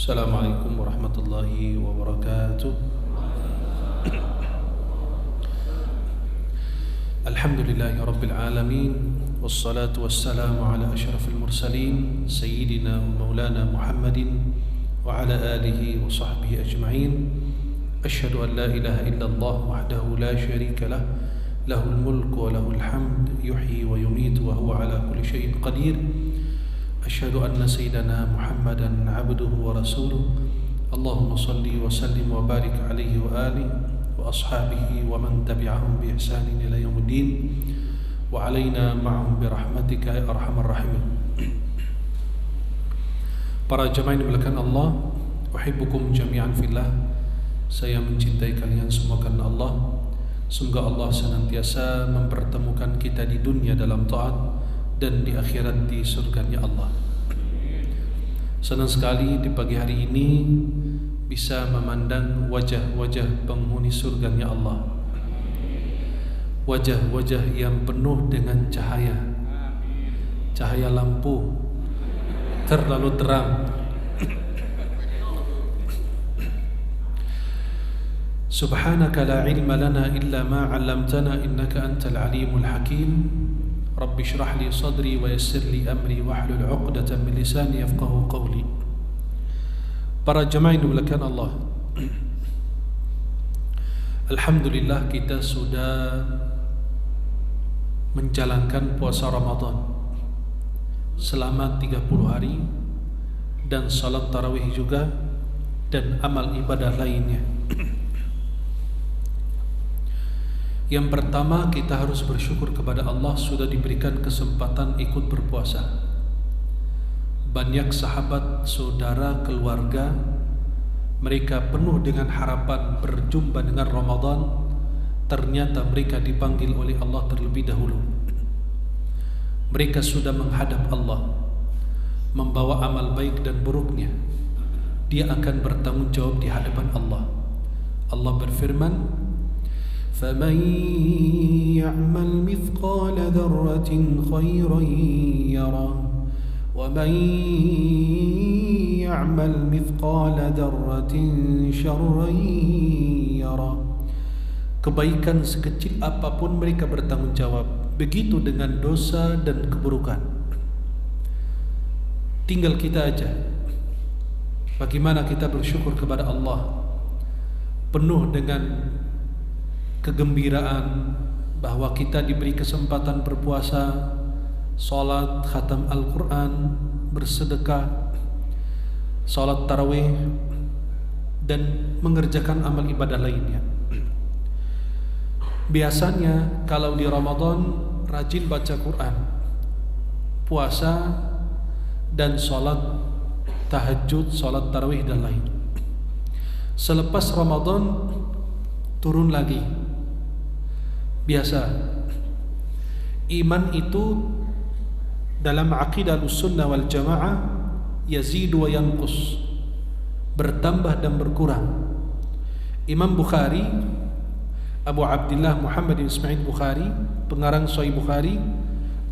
Assalamualaikum warahmatullahi wabarakatuh. Alhamdulillahi rabbil alamin, wassalatu wassalamu ala asyrafil mursalin sayyidina wa maulana Muhammadin wa ala alihi wa sahbihi ajma'in. Asyhadu an la ilaha illallah wahdahu la syarika lah, lahul mulku wa lahul hamd, yuhyi wa yumitu wa huwa ala kulli syai'in qadir. Asyhadu anna sayyidana Muhammadan abduhu wa rasuluh. Allahumma salli wa sallim wa barik alaihi wa alihi wa ashabihi wa man tabi'ahum bi ihsanin ila yaumiddin wa alaina ma'ahum bi rahmatika ya arhamar rahimin. Para jemaah yang dimuliakan Allah, uhibbukum jami'an fillah. Saya mencintai kalian semua karena Allah. Semoga Allah senantiasa mempertemukan kita di dunia dalam taat dan di akhirat di surganya Allah. Senang sekali di pagi hari ini bisa memandang wajah-wajah penghuni surganya Allah, wajah-wajah yang penuh dengan cahaya, cahaya lampu terlalu terang. Subhanaka la ilma lana illa ma 'allamtana innaka antal alimul hakim. Rabbi shrah li sadri wa yassir li amri wahlul 'uqdatam min lisani yafqahu qawli. Para jemaah yang dimuliakan Allah, alhamdulillah kita sudah menjalankan puasa Ramadan selama 30 hari dan salat tarawih juga dan amal ibadah lainnya. Yang pertama, kita harus bersyukur kepada Allah sudah diberikan kesempatan ikut berpuasa. Banyak sahabat, saudara, keluarga, mereka penuh dengan harapan berjumpa dengan Ramadan. Ternyata mereka dipanggil oleh Allah terlebih dahulu. Mereka sudah menghadap Allah, membawa amal baik dan buruknya. Dia akan bertanggung jawab di hadapan Allah. Allah berfirman, فَمَنْ يَعْمَلْ مِثْقَالَ ذَرَّةٍ خَيْرًا يَرَهُ وَمَنْ يَعْمَلْ مِثْقَالَ ذَرَّةٍ شَرًّا يَرَهُ. Kebaikan sekecil apapun mereka bertanggung jawab. Begitu dengan dosa dan keburukan. Tinggal kita aja bagaimana kita bersyukur kepada Allah, penuh dengan kegembiraan bahwa kita diberi kesempatan berpuasa, salat, khatam Al-Quran, bersedekah, salat tarawih, dan mengerjakan amal ibadah lainnya. Biasanya kalau di Ramadan rajin baca Quran, puasa, dan salat tahajud, salat tarawih dan lain. Selepas Ramadan turun lagi. Biasa. Iman itu dalam aqidah Ahlussunnah wal Jamaah yazidu wa yanqus, bertambah dan berkurang. Imam Bukhari, Abu Abdullah Muhammad bin Ismail Bukhari, pengarang Sahih Bukhari,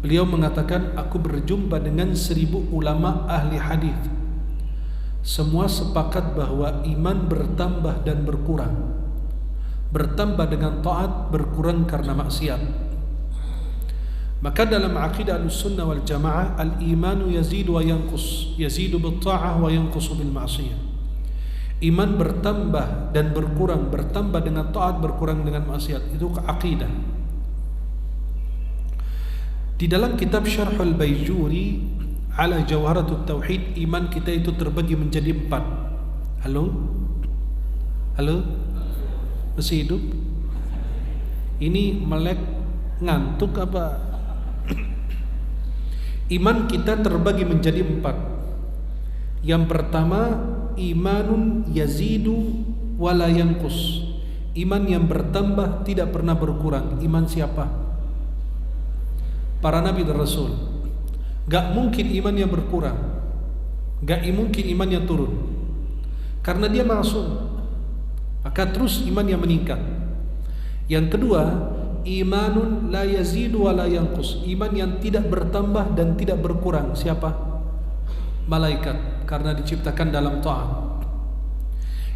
beliau mengatakan, aku berjumpa dengan 1000 ulama ahli hadis. Semua sepakat bahwa iman bertambah dan berkurang. Bertambah dengan taat, berkurang karena maksiat. Maka dalam aqidah Ahlussunnah wal Jamaah, al-imanu yazidu wa yanqus, yazidu bil ta'ah wa yanqusu bil ma'siyah. Iman bertambah dan berkurang, bertambah dengan taat, berkurang dengan maksiat. Itu aqidah. Di dalam kitab Syarhul Baijuri ala Jawharatut Tauhid, iman kita itu terbagi menjadi 4. Halo? Halo? Masih hidup? Ini melek ngantuk apa? Iman kita terbagi menjadi 4. Yang pertama, imanun yazidu wala yanqus. Iman yang bertambah tidak pernah berkurang. Iman siapa? Para nabi dan rasul. Gak mungkin iman yang berkurang, gak mungkin iman yang turun, karena dia maksum. Maka terus iman yang meningkat. Yang kedua, imanun la yazidu wa la yanqus. Iman yang tidak bertambah dan tidak berkurang. Siapa? Malaikat, karena diciptakan dalam taat.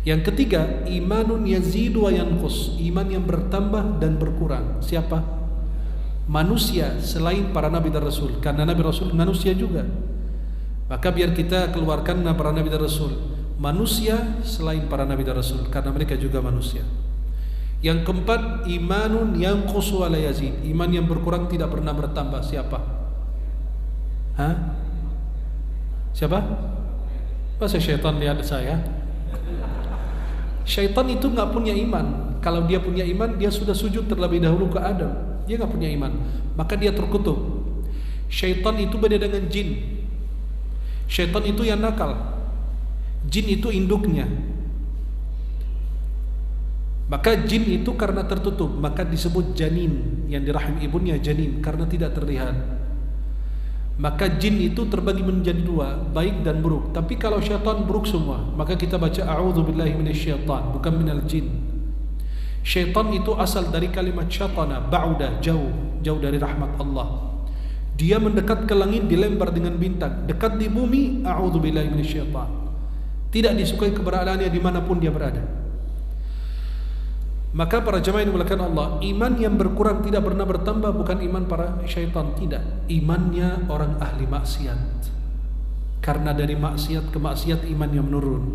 Yang ketiga, imanun yazidu wa yanqus, iman yang bertambah dan berkurang. Siapa? Manusia selain para nabi dan rasul, karena nabi rasul manusia juga. Maka biar kita keluarkan para nabi dan rasul, manusia selain para nabi dan rasul, karena mereka juga manusia. Yang keempat, imanun yanqusu wa la yazid, iman yang berkurang tidak pernah bertambah. Siapa? Hah? Siapa? Masa syaitan lihat saya? Syaitan itu nggak punya iman. Kalau dia punya iman, dia sudah sujud terlebih dahulu ke Adam. Dia nggak punya iman, maka dia terkutuk. Syaitan itu beda dengan jin. Syaitan itu yang nakal, jin itu induknya. Maka jin itu karena tertutup, maka disebut janin, yang di rahim ibunya janin, karena tidak terlihat. Maka jin itu terbagi menjadi dua, baik dan buruk. Tapi kalau syaitan buruk semua, maka kita baca a'udzubillahi minasyaitan, bukan minal jin. Syaitan itu asal dari kalimat syaitana, ba'udah, jauh dari rahmat Allah. Dia mendekat ke langit dilempar dengan bintang, dekat di bumi, a'udzubillahi minasyaitan. Tidak disukai keberadaannya dimanapun dia berada. Maka para jemaah yang dimuliakan Allah, iman yang berkurang tidak pernah bertambah bukan iman para syaitan, tidak. Imannya orang ahli maksiat. Karena dari maksiat ke maksiat imannya menurun.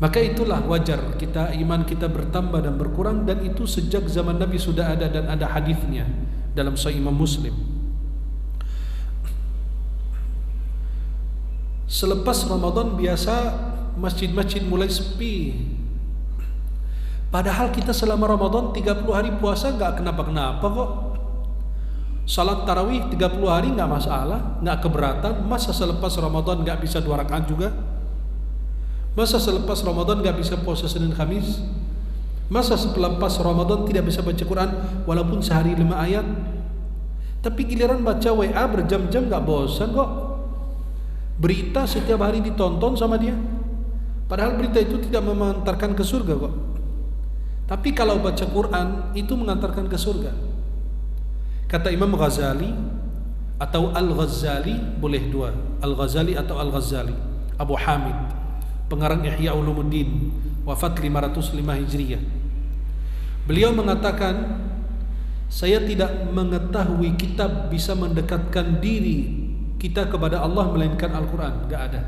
Maka itulah wajar kita, iman kita bertambah dan berkurang, dan itu sejak zaman Nabi sudah ada dan ada hadisnya dalam Sahih Imam Muslim. Selepas Ramadan biasa masjid-masjid mulai sepi. Padahal kita selama Ramadan 30 hari puasa nggak kenapa-kenapa kok. Salat tarawih 30 hari nggak masalah, nggak keberatan. Masa selepas Ramadan nggak bisa 2 rakaat juga? Masa selepas Ramadan nggak bisa puasa Senin Kamis? Masa selepas Ramadan tidak bisa baca Quran walaupun sehari 5 ayat? Tapi giliran baca WA berjam-jam nggak bosan kok. Berita setiap hari ditonton sama dia. Padahal berita itu tidak mengantarkan ke surga kok. Tapi kalau baca Quran itu mengantarkan ke surga. Kata Imam Ghazali atau Al-Ghazali, boleh dua, Al-Ghazali atau Al-Ghazali, Abu Hamid, pengarang Ihya Ulumuddin, wafat 505 Hijriah. Beliau mengatakan, saya tidak mengetahui kitab bisa mendekatkan diri kita kepada Allah melainkan Al-Quran. Gak ada.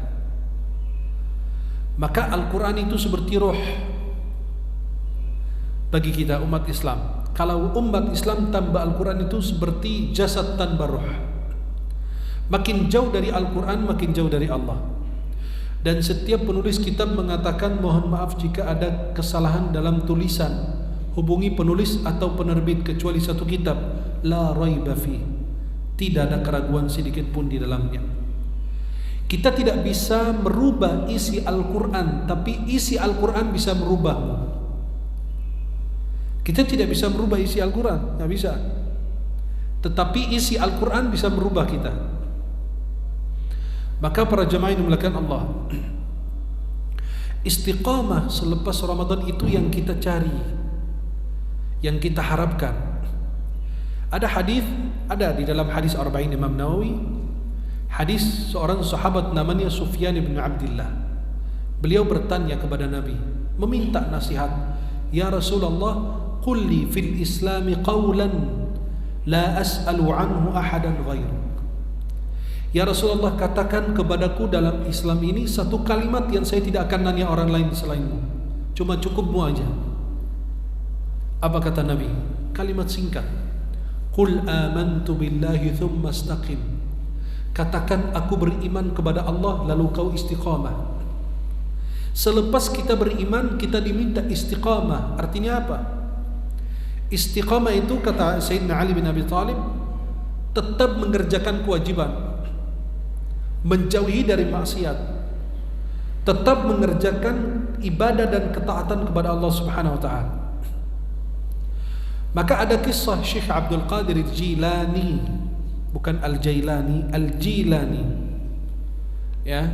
Maka Al-Quran itu seperti roh bagi kita umat Islam. Kalau umat Islam tanpa Al-Quran itu seperti jasad tanpa roh. Makin jauh dari Al-Quran, makin jauh dari Allah. Dan setiap penulis kitab mengatakan, mohon maaf jika ada kesalahan dalam tulisan, hubungi penulis atau penerbit, kecuali satu kitab, la raiba fi, tidak ada keraguan sedikit pun di dalamnya. Kita tidak bisa merubah isi Al-Quran, tapi isi Al-Quran bisa merubahmu. Kita tidak bisa merubah isi Al-Quran, nggak bisa. Tetapi isi Al-Quran bisa merubah kita. Maka para jemaah yang dimuliakan Allah, istiqamah selepas Ramadan itu yang kita cari, yang kita harapkan. Ada hadis, ada di dalam hadis Arba'in Imam Nawawi, hadis seorang sahabat namanya Sufyan bin Abdullah. Beliau bertanya kepada Nabi, meminta nasihat, ya Rasulullah, qul li fil Islami qawlan la as'alu anhu ahadan ghairuk. Ya Rasulullah, katakan kepadaku dalam Islam ini satu kalimat yang saya tidak akan nanya orang lain selainmu, cuma cukupmu aja. Apa kata Nabi? Kalimat singkat, qul amantu billahi thumma istaqim. Katakan aku beriman kepada Allah lalu kau istiqamah. Selepas kita beriman, kita diminta istiqamah. Artinya apa? Istiqamah itu, kata Sayyidina Ali bin Abi Thalib, tetap mengerjakan kewajiban, menjauhi dari maksiat, tetap mengerjakan ibadah dan ketaatan kepada Allah Subhanahu wa ta'ala. Maka ada kisah Syekh Abdul Qadir Al-Jilani, bukan Al-Jailani, Al-Jilani. Ya.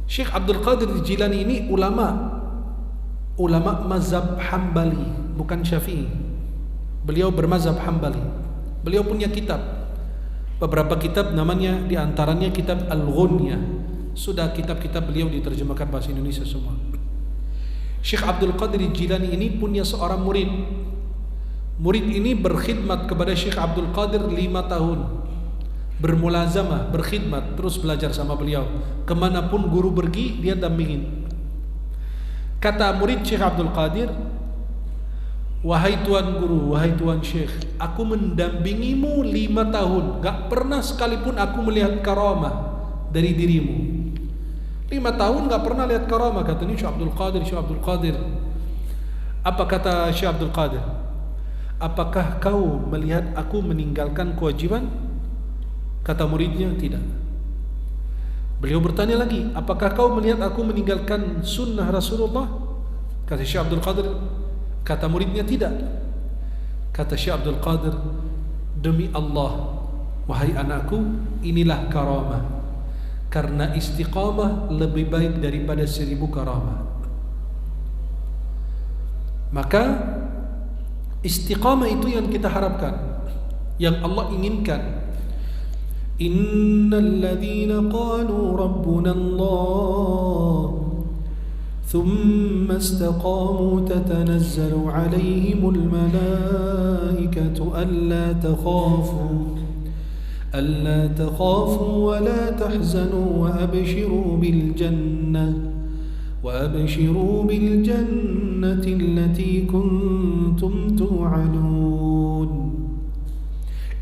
Syekh Abdul Qadir Al-Jilani ini ulama mazhab Hambali, bukan Syafi'i. Beliau bermazhab Hambali. Beliau punya kitab, beberapa kitab, namanya diantaranya kitab Al-Ghunyah sudah kitab-kitab beliau diterjemahkan bahasa Indonesia semua. Syekh Abdul Qadir Jilani ini punya seorang murid. Murid ini berkhidmat kepada Syekh Abdul Qadir 5 tahun. Bermulazamah, berkhidmat, terus belajar sama beliau. Kemanapun guru pergi, dia dampingin. Kata murid Syekh Abdul Qadir, wahai tuan guru, wahai tuan syekh, aku mendampingimu 5 tahun, gak pernah sekalipun aku melihat karamah dari dirimu. 5 tahun gak pernah lihat karamah. Kata ini Syekh Abdul Qadir, Syekh Abdul Qadir. Apa kata Syekh Abdul Qadir? Apakah kau melihat aku meninggalkan kewajiban? Kata muridnya, tidak. Beliau bertanya lagi, apakah kau melihat aku meninggalkan sunnah Rasulullah? Kata Syekh Abdul Qadir, kata muridnya, tidak. Kata Syekh Abdul Qadir, demi Allah, wahai anakku, inilah karamah. Karena istiqamah lebih baik daripada 1000 karamah. Maka istiqamah itu yang kita harapkan, yang Allah inginkan. Innal ladzina qalu rabbuna Allah thumma istaqamu tatanazzalu alaihimul malaikatu alla takhafu wa la tahzanu wa abshiru bil jannati allati kuntum tu'adun.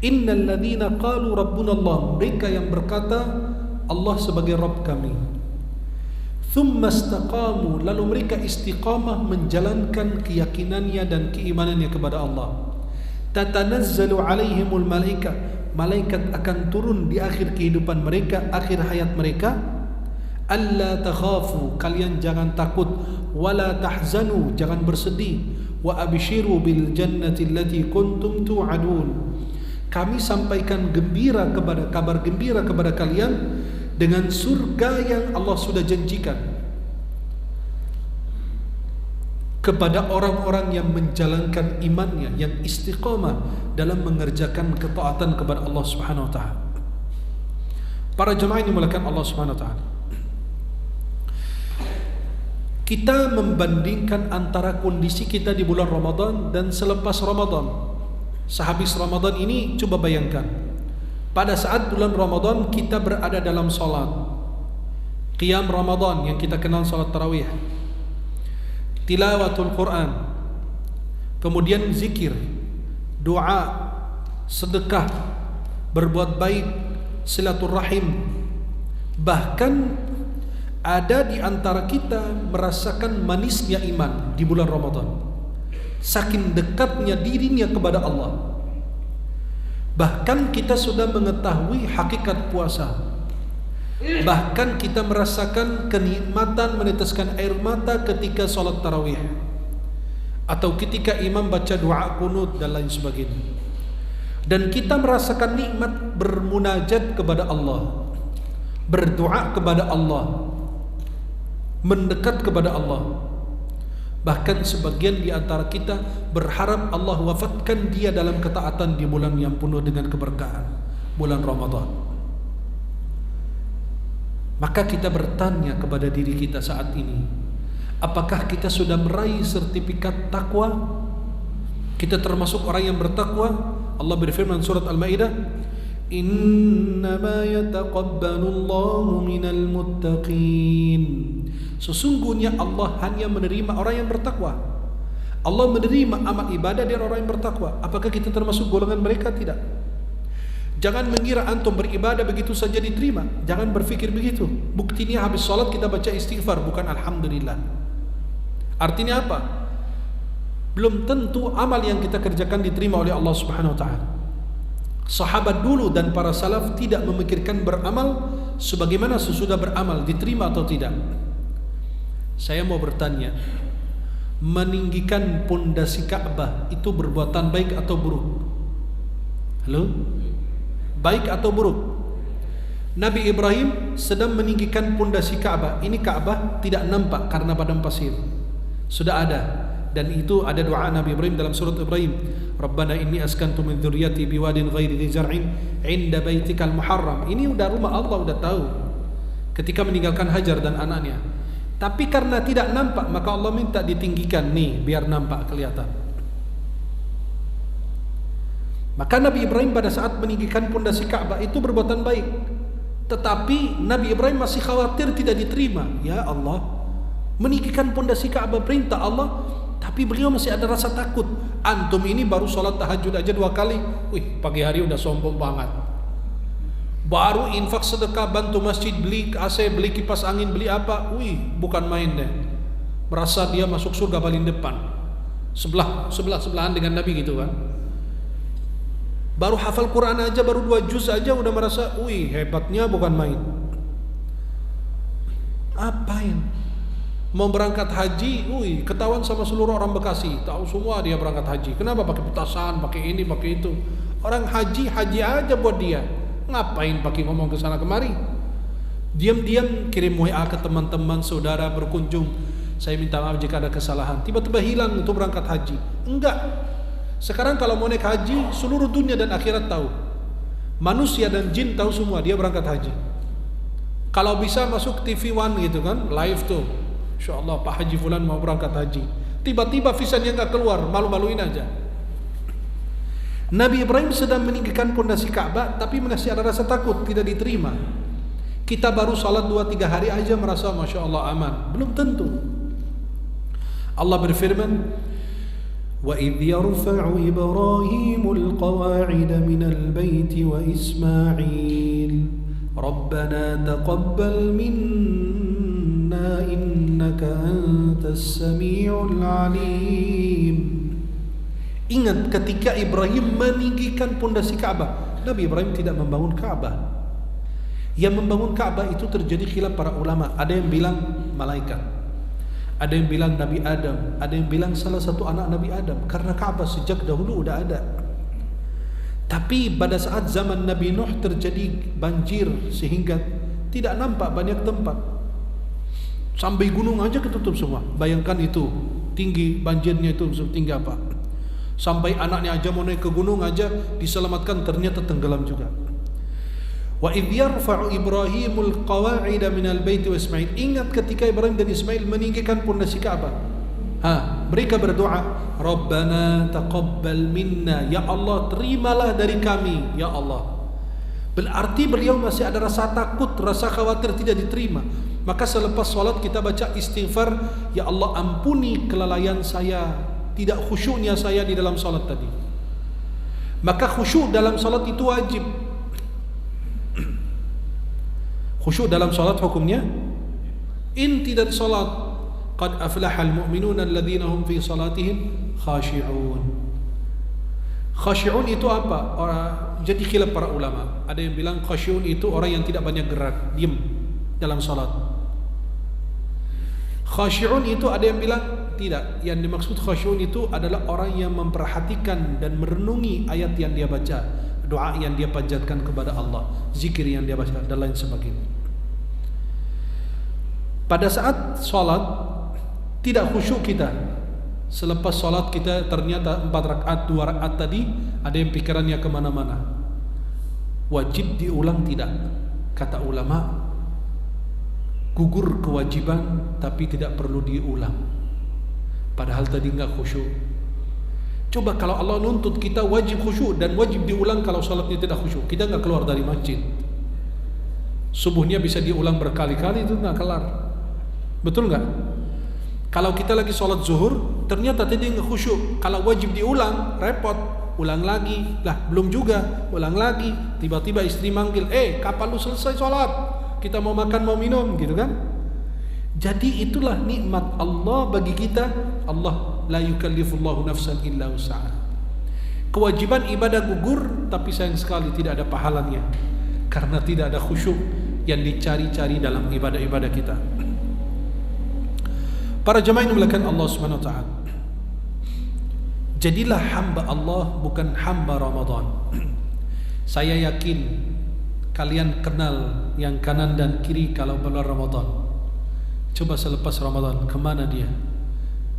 Innal ladzina qalu rabbuna Allah, mereka yang berkata Allah sebagai Rabb kami. Thumma istaqamu, lalu mereka istiqamah menjalankan keyakinannya dan keimanannya kepada Allah. Tatanazzalu alaihimul malaika, malaikat akan turun di akhir kehidupan mereka, akhir hayat mereka. Alla takhafu, kalian jangan takut. Wala tahzanu, jangan bersedih. Wa abshiru bil jannati allati kuntum tu'adun, kami sampaikan kabar gembira kepada kalian dengan surga yang Allah sudah janjikan kepada orang-orang yang menjalankan imannya, yang istiqamah dalam mengerjakan ketaatan kepada Allah Subhanahu wa taala. Para jemaah ini dimuliakan Allah Subhanahu wa taala. Kita membandingkan antara kondisi kita di bulan Ramadan dan selepas Ramadan. Sehabis Ramadan ini, coba bayangkan, pada saat bulan Ramadan kita berada dalam salat Qiyam Ramadan yang kita kenal salat tarawih, tilawatul Quran, kemudian zikir, doa, sedekah, berbuat baik, silaturahim. Bahkan ada di antara kita merasakan manisnya iman di bulan Ramadan, saking dekatnya dirinya kepada Allah. Bahkan kita sudah mengetahui hakikat puasa. Bahkan kita merasakan kenikmatan meneteskan air mata ketika salat tarawih, atau ketika imam baca doa kunut dan lain sebagainya. Dan kita merasakan nikmat bermunajat kepada Allah, berdoa kepada Allah, mendekat kepada Allah. Bahkan sebagian di antara kita berharap Allah wafatkan dia dalam ketaatan di bulan yang penuh dengan keberkahan, bulan Ramadan. Maka kita bertanya kepada diri kita saat ini, apakah kita sudah meraih sertifikat takwa? Kita termasuk orang yang bertakwa? Allah berfirman surat Al-Maidah, innama yataqabbalullahu minal muttaqin, sesungguhnya Allah hanya menerima orang yang bertakwa. Allah menerima amal ibadah dari orang yang bertakwa. Apakah kita termasuk golongan mereka? Tidak. Jangan mengira antum beribadah begitu saja diterima. Jangan berpikir begitu. Buktinya habis sholat kita baca istighfar, bukan alhamdulillah. Artinya apa? Belum tentu amal yang kita kerjakan diterima oleh Allah Subhanahu wa taala. Sahabat dulu dan para salaf tidak memikirkan beramal sebagaimana sesudah beramal, diterima atau tidak. Saya mau bertanya, meninggikan pondasi Ka'bah itu perbuatan baik atau buruk? Halo? Baik atau buruk? Nabi Ibrahim sedang meninggikan pondasi Ka'bah. Ini Ka'bah tidak nampak karena padang pasir. Sudah ada. Dan itu ada doa Nabi Ibrahim dalam surat Ibrahim, Rabbana inni askantu min dzurriyyati biwadin ghairi dzi zar'in 'inda baitikal muharram. Ini udah rumah Allah, udah tahu. ketika meninggalkan Hajar dan anaknya. Tapi karena tidak nampak, maka Allah minta ditinggikan nih biar nampak, kelihatan. Maka Nabi Ibrahim pada saat meninggikan pondasi Ka'bah itu berbuatan baik. Tetapi Nabi Ibrahim masih khawatir tidak diterima. Ya Allah, meninggikan pondasi Ka'bah perintah Allah, tapi beliau masih ada rasa takut. Antum ini baru sholat tahajud aja 2 kali. Wih, pagi hari udah sombong banget. Baru infak sedekah, bantu masjid, beli AC, beli kipas angin, beli apa. Wih, bukan main deh. Merasa dia masuk surga paling depan. Sebelahan dengan Nabi gitu kan. Baru hafal Quran aja, baru 2 juz aja udah merasa, wih hebatnya bukan main. Apain? Mau berangkat haji, wih ketahuan sama seluruh orang Bekasi, tahu semua dia berangkat haji. Kenapa pakai petasan, pakai ini, pakai itu? Orang haji aja buat dia. Ngapain pakai ngomong ke sana kemari? Diam-diam kirim WA ke teman-teman, saudara berkunjung. Saya minta maaf jika ada kesalahan. Tiba-tiba hilang untuk berangkat haji. Enggak. Sekarang kalau mau naik haji, seluruh dunia dan akhirat tahu. Manusia dan jin tahu semua dia berangkat haji. Kalau bisa masuk TV One gitu kan, live tuh. InsyaAllah Pak Haji Fulan mau berangkat haji. Tiba-tiba visanya nggak keluar, malu-maluin aja. Nabi Ibrahim sedang meninggikan pondasi Ka'bah, tapi masih ada rasa takut tidak diterima. Kita baru salat 2-3 hari aja merasa Masya Allah aman. Belum tentu. Allah berfirman, وَإِذْ يَرْفَعُ إِبْرَاهِيمُ الْقَوَاعِدَ مِنَ الْبَيْتِ وَإِسْمَاعِيلُ رَبَّنَا تَقَبَّلْ مِنَّا إِنَّكَ أَنْتَ السَّمِيعُ الْعَلِيمُ. Ingat ketika Ibrahim meninggikan pondasi Ka'bah, Nabi Ibrahim tidak membangun Ka'bah. Yang membangun Ka'bah itu terjadi khilaf para ulama. Ada yang bilang malaikat, ada yang bilang Nabi Adam, ada yang bilang salah satu anak Nabi Adam. Karena Ka'bah sejak dahulu udah ada. Tapi pada saat zaman Nabi Nuh terjadi banjir sehingga tidak nampak banyak tempat. Sampai gunung aja ketutup semua. Bayangkan itu tinggi banjirnya itu setinggi apa. Sampai anaknya aja mau naik ke gunung aja diselamatkan ternyata tenggelam juga. Wa idh yarfa'u Ibrahimul qawa'ida minal baiti wa Ismail. Ingat ketika Ibrahim dan Ismail meninggikan pondasi Ka'bah. Mereka berdoa, Rabbana taqabbal minna, ya Allah terimalah dari kami, ya Allah. Berarti beliau masih ada rasa takut, rasa khawatir tidak diterima. Maka selepas sholat kita baca istighfar, ya Allah ampuni kelalaian saya, tidak khusyuknya saya di dalam sholat tadi. Maka khusyuk dalam sholat itu wajib. Khusyuk dalam salat hukumnya inti dari salat, qad aflahal mu'minuna alladzina hum fi salatihim khashi'un. Khashi'un itu apa? Jadi khilaf para ulama. Ada yang bilang khashi'un itu orang yang tidak banyak gerak, diam dalam salat. Khashi'un itu ada yang bilang tidak. Yang dimaksud khashi'un itu adalah orang yang memperhatikan dan merenungi ayat yang dia baca, doa yang dia panjatkan kepada Allah, zikir yang dia baca dan lain sebagainya. Pada saat sholat tidak khusyuk kita. Selepas sholat kita ternyata 4 rakaat 2 rakaat tadi ada yang pikirannya kemana-mana. Wajib diulang tidak? Kata ulama, gugur kewajiban tapi tidak perlu diulang. Padahal tadi nggak khusyuk. Coba kalau Allah nuntut kita wajib khusyuk dan wajib diulang kalau sholatnya tidak khusyuk, kita nggak keluar dari masjid. Subuhnya bisa diulang berkali-kali itu nggak kelar. Betul nggak? Kalau kita lagi sholat zuhur, ternyata tadi nggak khusyuk. Kalau wajib diulang, repot. Ulang lagi, lah belum juga. Ulang lagi. Tiba-tiba istri manggil, kapan lu selesai sholat? Kita mau makan mau minum, gitu kan? Jadi itulah nikmat Allah bagi kita. Allah la yukallifullahu nafsan illa wus'aha. Kewajiban ibadah gugur, tapi sayang sekali tidak ada pahalanya karena tidak ada khusyuk yang dicari-cari dalam ibadah-ibadah kita. Para jemaah yang dimuliakan Allah Subhanahu wa taala, jadilah hamba Allah bukan hamba Ramadan. Saya yakin kalian kenal yang kanan dan kiri kalau bulan Ramadan. Coba selepas Ramadan kemana dia?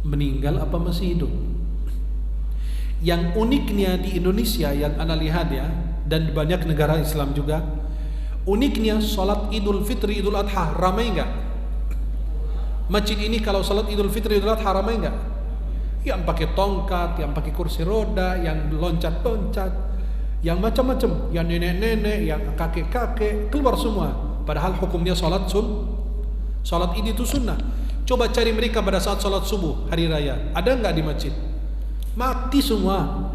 Meninggal apa masih hidup? Yang uniknya di Indonesia yang ana lihat ya, dan banyak negara Islam juga, Uniknya salat Idul Fitri, Idul Adha ramai enggak? Masjid ini kalau salat Idul Fitri, Idul Adha ramai enggak? Yang pakai tongkat, yang pakai kursi roda, yang loncat-loncat, yang macam-macam, yang nenek-nenek, yang kakek-kakek, keluar semua. Padahal hukumnya salat Id itu sunnah. Coba cari mereka pada saat salat subuh hari raya, ada enggak di masjid? Mati semua.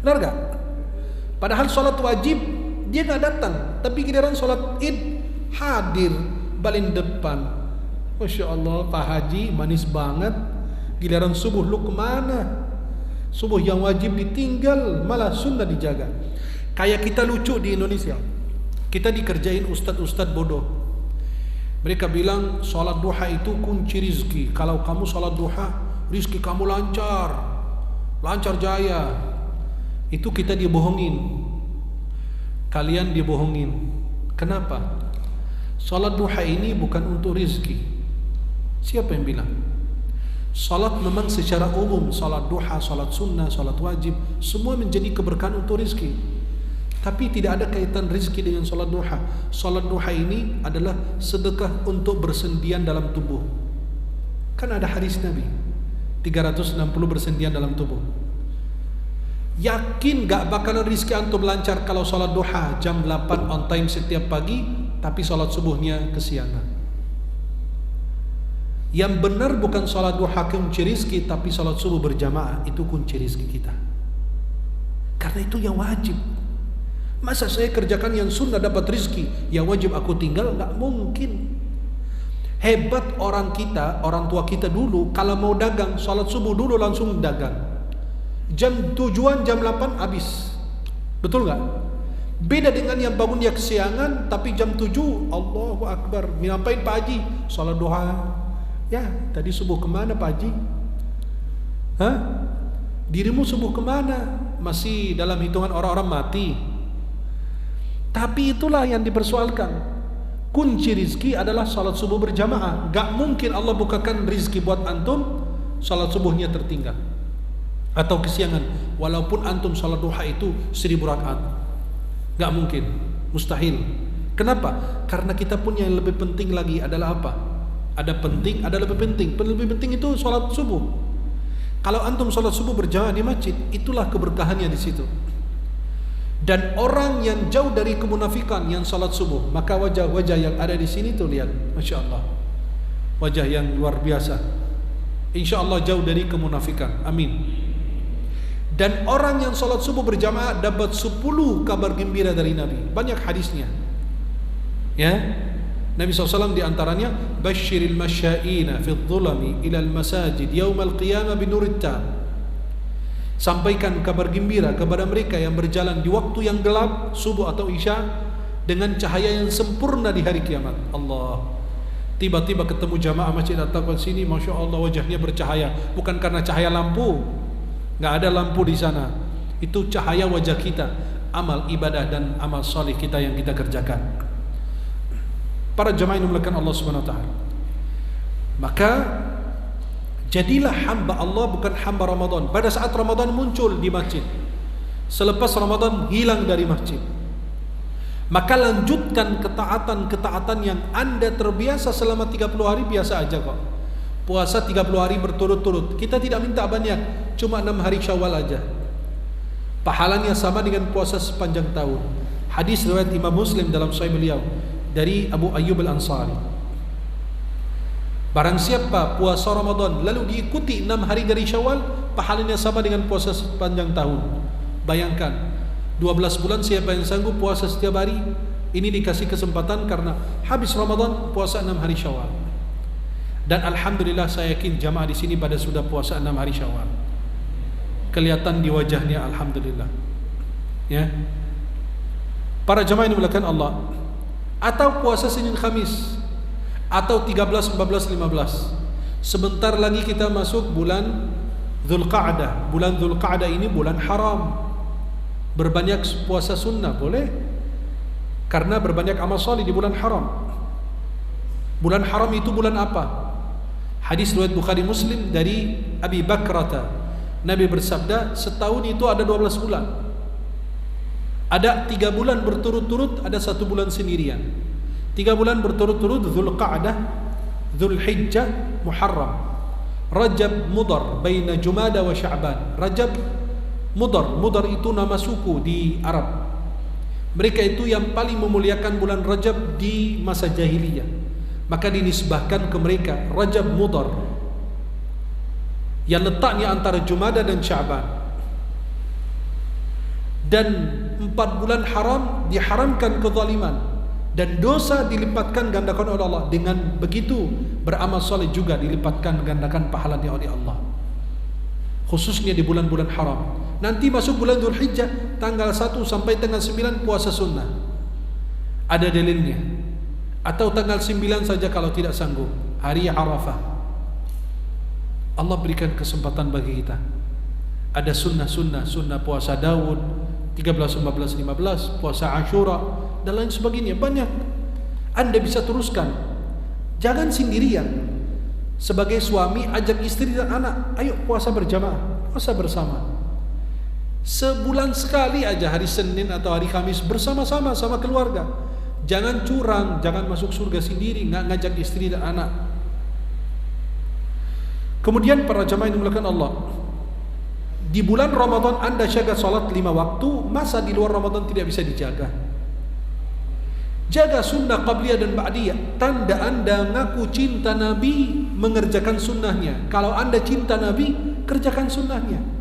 Benar enggak? Padahal salat wajib dia enggak datang, tapi giliran salat Id hadir paling depan. Masya Allah, Pak Haji manis banget. Giliran subuh lu kemana? Subuh yang wajib ditinggal, malah sunnah dijaga. Kayak kita lucu di Indonesia, kita dikerjain ustadz bodoh. Mereka bilang sholat duha itu kunci rizki. Kalau kamu sholat duha, rizki kamu lancar jaya. Itu kita dibohongin, kalian dibohongin. Kenapa? Sholat duha ini bukan untuk rizki. Siapa yang bilang? Salat memang secara umum, salat duha, salat sunnah, salat wajib, semua menjadi keberkahan untuk rizki. Tapi tidak ada kaitan rizki dengan salat duha. Salat duha ini adalah sedekah untuk bersendian dalam tubuh. Kan ada hadis Nabi 360 bersendian dalam tubuh. Yakin gak bakalan rizki antum lancar kalau salat duha jam 8 on time setiap pagi, tapi salat subuhnya kesiangan. Yang benar bukan salat duha kunci rizki, tapi salat subuh berjamaah itu kunci rizki kita. Karena itu yang wajib. Masa saya kerjakan yang sunnah dapat rizki, yang wajib aku tinggal? Gak mungkin. Hebat orang kita, orang tua kita dulu, kalau mau dagang, salat subuh dulu langsung dagang. Jam 7-an, jam 8 habis. Betul gak? Beda dengan yang bangun dia kesiangan, tapi jam 7 Allahu Akbar. Ngapain Pak Haji? Salat duha. Ya, tadi subuh kemana Pak Haji? Hah? Dirimu subuh kemana? Masih dalam hitungan orang-orang mati. Tapi itulah yang dipersoalkan. Kunci rizki adalah salat subuh berjamaah. Gak mungkin Allah bukakan rizki buat antum salat subuhnya tertinggal atau kesiangan, walaupun antum salat duha itu 1000 rakaat. Gak mungkin, mustahil. Kenapa? Karena kita punya yang lebih penting lagi adalah apa? Ada penting, ada lebih penting. Lebih penting itu sholat subuh. Kalau antum sholat subuh berjamaah di masjid, itulah keberkahannya di situ. Dan orang yang jauh dari kemunafikan yang sholat subuh, maka wajah-wajah yang ada di sini tuh lihat, masya Allah, wajah yang luar biasa. Insya Allah jauh dari kemunafikan. Amin. Dan orang yang sholat subuh berjamaah dapat 10 kabar gembira dari Nabi. Banyak hadisnya. Ya. Nabi SAW diantaranya Bashiril masya'ina fil dhulami ilal masajid yawmal qiyamah binurit tam. Sampaikan kabar gembira kepada mereka yang berjalan di waktu yang gelap, subuh atau isya, dengan cahaya yang sempurna di hari kiamat. Allah. Tiba-tiba ketemu jamaah masjid At-Taqwa sini, masya Allah wajahnya bercahaya. Bukan karena cahaya lampu, nggak ada lampu di sana. Itu cahaya wajah kita, amal ibadah dan amal salih kita yang kita kerjakan. Para jamaah yang dimuliakan Allah Subhanahu wa taala. Maka jadilah hamba Allah, bukan hamba Ramadan. Pada saat Ramadan muncul di masjid, selepas Ramadan hilang dari masjid. Maka lanjutkan ketaatan-ketaatan yang Anda terbiasa selama 30 hari, biasa aja kok. Puasa 30 hari berturut-turut. Kita tidak minta banyak, cuma 6 hari Syawal aja. Pahalanya sama dengan puasa sepanjang tahun. Hadis riwayat Imam Muslim dalam Sahih beliau dari Abu Ayyub Al-Ansari. Barang siapa puasa Ramadan lalu diikuti 6 hari dari Syawal, pahalanya sama dengan puasa sepanjang tahun. Bayangkan 12 bulan siapa yang sanggup puasa setiap hari? Ini dikasih kesempatan karena habis Ramadan puasa 6 hari Syawal. Dan alhamdulillah saya yakin jamaah di sini pada sudah puasa 6 hari Syawal. Kelihatan di wajahnya alhamdulillah. Ya. Para jamaah yang dimuliakan Allah, atau puasa Senin Khamis, atau 13, 14, 15. Sebentar lagi kita masuk bulan Dzulqa'dah. Bulan Dzulqa'dah ini bulan haram. Berbanyak puasa sunnah boleh, karena berbanyak amal salih di bulan haram. Bulan haram itu bulan apa? Hadis riwayat Bukhari Muslim dari Abi Bakrata. Nabi bersabda, setahun itu ada 12 bulan. Ada 3 bulan berturut-turut, ada 1 bulan sendirian. 3 bulan berturut-turut, Dzulqa'dah, Dzulhijjah, Muharram, Rajab, Mudhar, baina Jumada wa Sya'ban. Rajab, Mudhar itu nama suku di Arab. Mereka itu yang paling memuliakan bulan Rajab di masa jahiliyah, maka dinisbahkan ke mereka Rajab Mudhar, yang letaknya antara Jumada dan Sya'ban. Dan 4 bulan haram diharamkan kezaliman, dan dosa dilipatkan gandakan oleh Allah. Dengan begitu beramal soleh juga dilipatkan gandakan pahalanya oleh Allah, khususnya di bulan-bulan haram. Nanti masuk bulan Dzulhijjah, tanggal 1 sampai tanggal 9 puasa sunnah, ada dalilnya. Atau tanggal 9 saja kalau tidak sanggup, hari Arafah. Allah berikan kesempatan bagi kita. Ada sunnah puasa Daud 13, 14, 15, puasa Ashura dan lain sebagainya, banyak. Anda bisa teruskan. Jangan sendirian. Sebagai suami, ajak istri dan anak, ayo puasa berjamaah, puasa bersama. Sebulan sekali aja, hari Senin atau hari Kamis bersama-sama sama keluarga. Jangan curang, jangan masuk surga sendiri, nggak ngajak istri dan anak. Kemudian para jamaah yang dimuliakan Allah, di bulan Ramadan Anda jaga salat 5 waktu, masa di luar Ramadan tidak bisa dijaga? Jaga sunnah qabliyah dan ba'diyah. Tanda Anda ngaku cinta Nabi, mengerjakan sunnahnya. Kalau Anda cinta Nabi, kerjakan sunnahnya.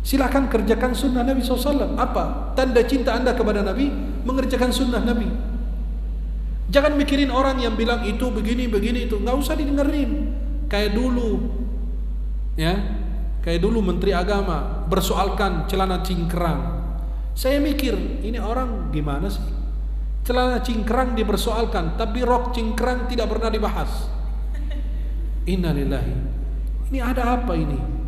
Silakan kerjakan sunnah Nabi SAW. Apa? Tanda cinta Anda kepada Nabi, mengerjakan sunnah Nabi. Jangan mikirin orang yang bilang itu begini itu, nggak usah didengerin. Kayak dulu, ya, kayak dulu Menteri Agama bersoalkan celana cingkrang. Saya mikir, ini orang gimana sih? Celana cingkrang dipersoalkan, tapi rok cingkrang tidak pernah dibahas. Innalillahi. Ini ada apa ini?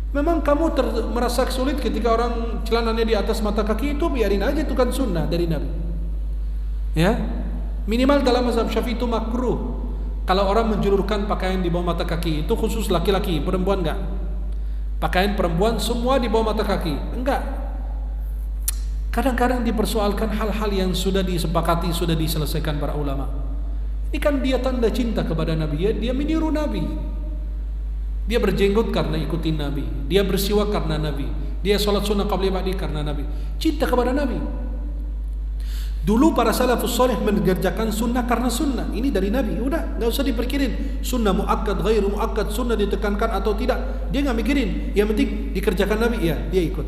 Memang kamu merasa sulit ketika orang celananya di atas mata kaki, itu biarin aja, itu kan sunnah dari Nabi. Ya, minimal dalam mazhab Syafi'i itu makruh. Kalau orang menjulurkan pakaian di bawah mata kaki, itu khusus laki-laki, perempuan enggak. Pakaian perempuan semua di bawah mata kaki, enggak. Kadang-kadang dipersoalkan hal-hal yang sudah disepakati, sudah diselesaikan para ulama. Ini kan dia tanda cinta kepada Nabi, ya, dia meniru Nabi. Dia berjenggot karena ikutin Nabi, dia bersiwak karena Nabi, dia sholat sunnah qabliyah ba'di karena Nabi, cinta kepada Nabi. Dulu para salafus saleh mengerjakan sunnah karena sunnah, ini dari Nabi, udah, nggak usah dipikirin sunnah muakkad, ghairu muakkad, sunnah ditekankan atau tidak, dia nggak mikirin, yang penting dikerjakan Nabi, ya dia ikut.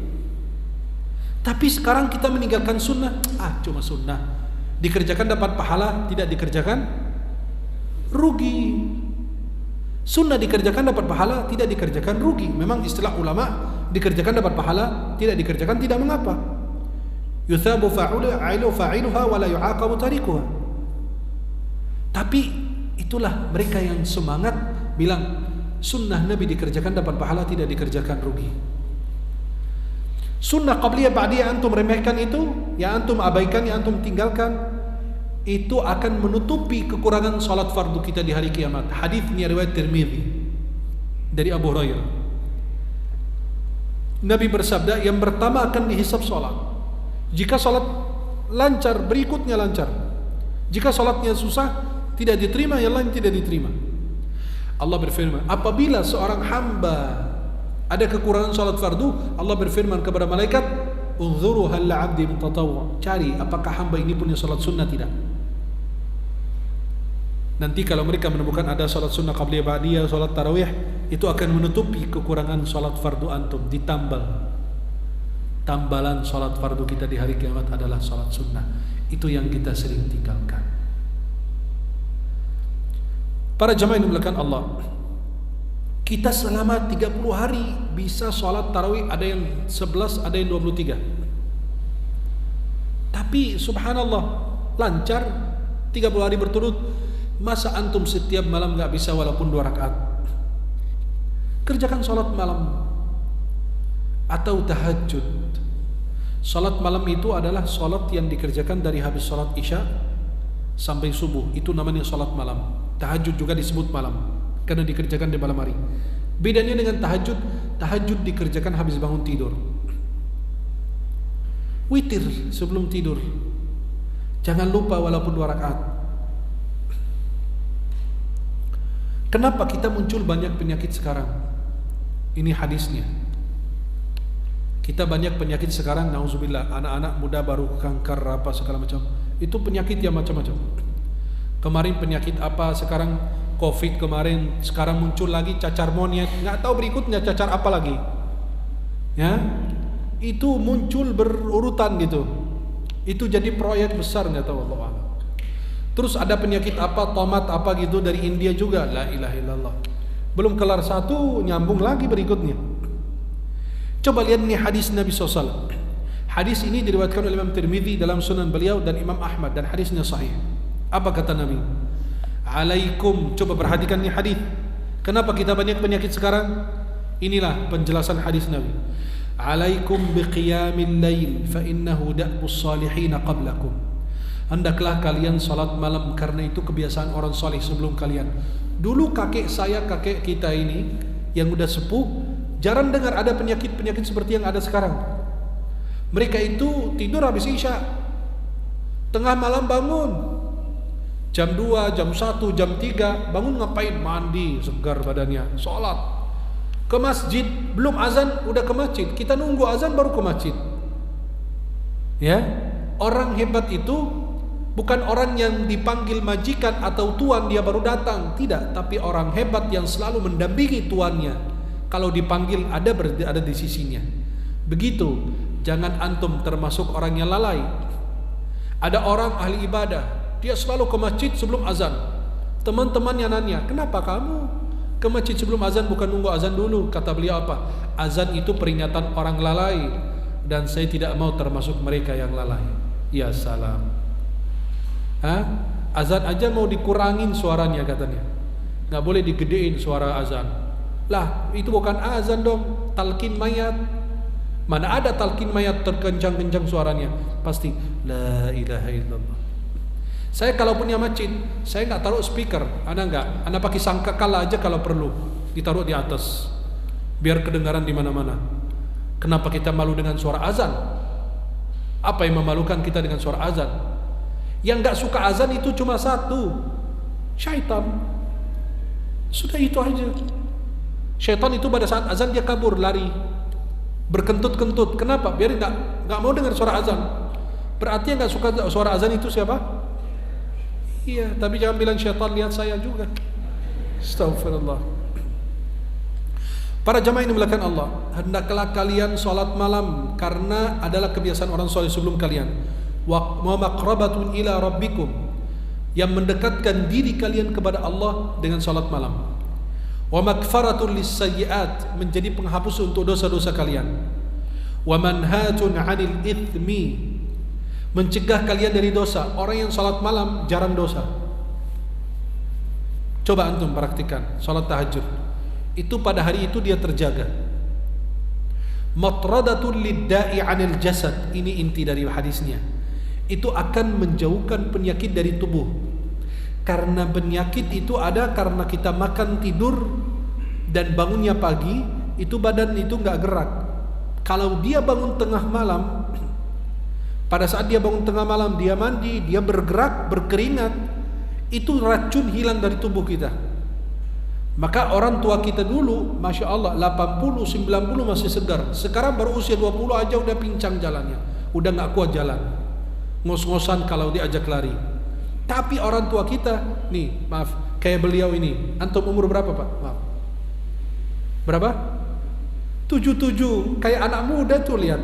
Tapi sekarang kita meninggalkan sunnah, cuma sunnah, dikerjakan dapat pahala, tidak dikerjakan rugi. Sunnah dikerjakan dapat pahala, tidak dikerjakan rugi. Memang istilah ulama, dikerjakan dapat pahala, tidak dikerjakan tidak mengapa. Yuthabu fa'iluha wa la yu'aqabu tarikuha. Tapi itulah mereka yang semangat bilang sunnah Nabi dikerjakan dapat pahala, tidak dikerjakan rugi. Sunnah qabliyah ba'diyah antum remehkan itu, yang antum abaikan, yang antum tinggalkan, itu akan menutupi kekurangan salat fardu kita di hari kiamat. Hadisnya riwayat Tirmidzi dari Abu Hurairah. Nabi bersabda, yang pertama akan dihisab salat. Jika salat lancar, berikutnya lancar. Jika salatnya susah, tidak diterima, yang lain tidak diterima. Allah berfirman, apabila seorang hamba ada kekurangan salat fardu, Allah berfirman kepada malaikat, unzuru hal 'abdi min tatawwu', cari apakah hamba ini punya salat sunnah tidak. Nanti kalau mereka menemukan ada salat sunnah qabliyah ba'diyah, salat tarawih, itu akan menutupi kekurangan salat fardu antum, ditambal. Tambalan salat fardu kita di hari kiamat adalah salat sunnah. Itu yang kita sering tinggalkan. Para jamaah yang dimuliakan Allah, kita selama 30 hari bisa salat tarawih, ada yang 11, ada yang 23. Tapi subhanallah, lancar 30 hari berturut. Masa antum setiap malam gak bisa walaupun 2 rakaat? Kerjakan salat malam atau tahajud. Salat malam itu adalah salat yang dikerjakan dari habis salat isya sampai subuh, itu namanya salat malam. Tahajud juga disebut malam karena dikerjakan di malam hari. Bedanya dengan tahajud, tahajud dikerjakan habis bangun tidur. Witir sebelum tidur. Jangan lupa walaupun 2 rakaat. Kenapa kita muncul banyak penyakit sekarang? Ini hadisnya. Kita banyak penyakit sekarang, nauzubillah, anak-anak muda baru kanker apa segala macam. Itu penyakit yang macam-macam. Kemarin penyakit apa, sekarang Covid kemarin, sekarang muncul lagi cacar monyet, nggak tahu berikutnya cacar apa lagi. Ya, itu muncul berurutan gitu. Itu jadi proyek besar, nggak tahu Allah a'lam. Terus ada penyakit apa, tomat apa gitu dari India juga, la ilaha illallah. Belum kelar satu, nyambung lagi berikutnya. Coba lihat nih hadis Nabi SAW. Hadis ini diriwayatkan oleh Imam Tirmidzi dalam Sunan beliau dan Imam Ahmad, dan hadisnya sahih. Apa kata Nabi? Alaikum, coba perhatikan nih hadis. Kenapa kita banyak penyakit sekarang? Inilah penjelasan hadis Nabi. Alaikum biqiyamil lail fa innahu da'bus salihin qablakum. Hendaklah kalian salat malam karena itu kebiasaan orang saleh sebelum kalian. Dulu kakek saya, kakek kita ini yang udah sepuh, jarang dengar ada penyakit-penyakit seperti yang ada sekarang. Mereka itu tidur habis Isya, tengah malam bangun, jam 2, jam 1, jam 3, bangun ngapain? Mandi, segar badannya, sholat, ke masjid, belum azan udah ke masjid. Kita nunggu azan baru ke masjid. Ya, orang hebat itu bukan orang yang dipanggil majikan atau tuan dia baru datang, tidak, tapi orang hebat yang selalu mendampingi tuannya. Kalau dipanggil ada di sisinya. Begitu. Jangan antum termasuk orang yang lalai. Ada orang ahli ibadah, dia selalu ke masjid sebelum azan. Teman-temannya nanya, kenapa kamu ke masjid sebelum azan, bukan nunggu azan dulu? Kata beliau apa? Azan itu peringatan orang lalai, dan saya tidak mau termasuk mereka yang lalai. Ya salam. Azan aja mau dikurangin suaranya katanya, nggak boleh digedein suara azan. Lah itu bukan azan dong, talqin mayat. Mana ada talqin mayat terkencang-kencang suaranya? Pasti la ilaha illallah. Saya kalau punya masjid, saya nggak taruh speaker, Anda pakai sangkakala aja kalau perlu, ditaruh di atas, biar kedengaran di mana-mana. Kenapa kita malu dengan suara azan? Apa yang memalukan kita dengan suara azan? Yang nggak suka azan itu cuma satu, syaitan. Sudah itu aja. Syaitan itu pada saat azan dia kabur, lari, berkentut-kentut. Kenapa? Biar nggak mau dengar suara azan. Berarti yang nggak suka suara azan itu siapa? Iya, tapi jangan bilang syaitan lihat saya juga. Astagfirullah. Para jamaah ini melakukan Allah, hendaklah kalian sholat malam karena adalah kebiasaan orang soleh sebelum kalian. Wa maqrabatun ila rabbikum, yang mendekatkan diri kalian kepada Allah dengan sholat malam. Wa magfaratun lis-sayyi'at, menjadi penghapus untuk dosa-dosa kalian. Wa manhatun 'anil itsmi, mencegah kalian dari dosa. Orang yang salat malam jarang dosa. Coba antum praktikan salat tahajud. Itu pada hari itu dia terjaga. Matradatul lidda'i 'anil jasad, ini inti dari hadisnya. Itu akan menjauhkan penyakit dari tubuh. Karena penyakit itu ada karena kita makan, tidur, dan bangunnya pagi, itu badan itu nggak gerak. Kalau dia bangun tengah malam, pada saat dia bangun tengah malam, dia mandi, dia bergerak, berkeringat, itu racun hilang dari tubuh kita. Maka orang tua kita dulu, Masya Allah, 80, 90 masih segar. Sekarang baru usia 20 aja udah pincang jalannya, udah nggak kuat jalan, ngos-ngosan kalau diajak lari. Tapi orang tua kita, nih maaf, kayak beliau ini, antum umur berapa Pak? Maaf. Berapa? 77, kayak anak muda tuh, lihat.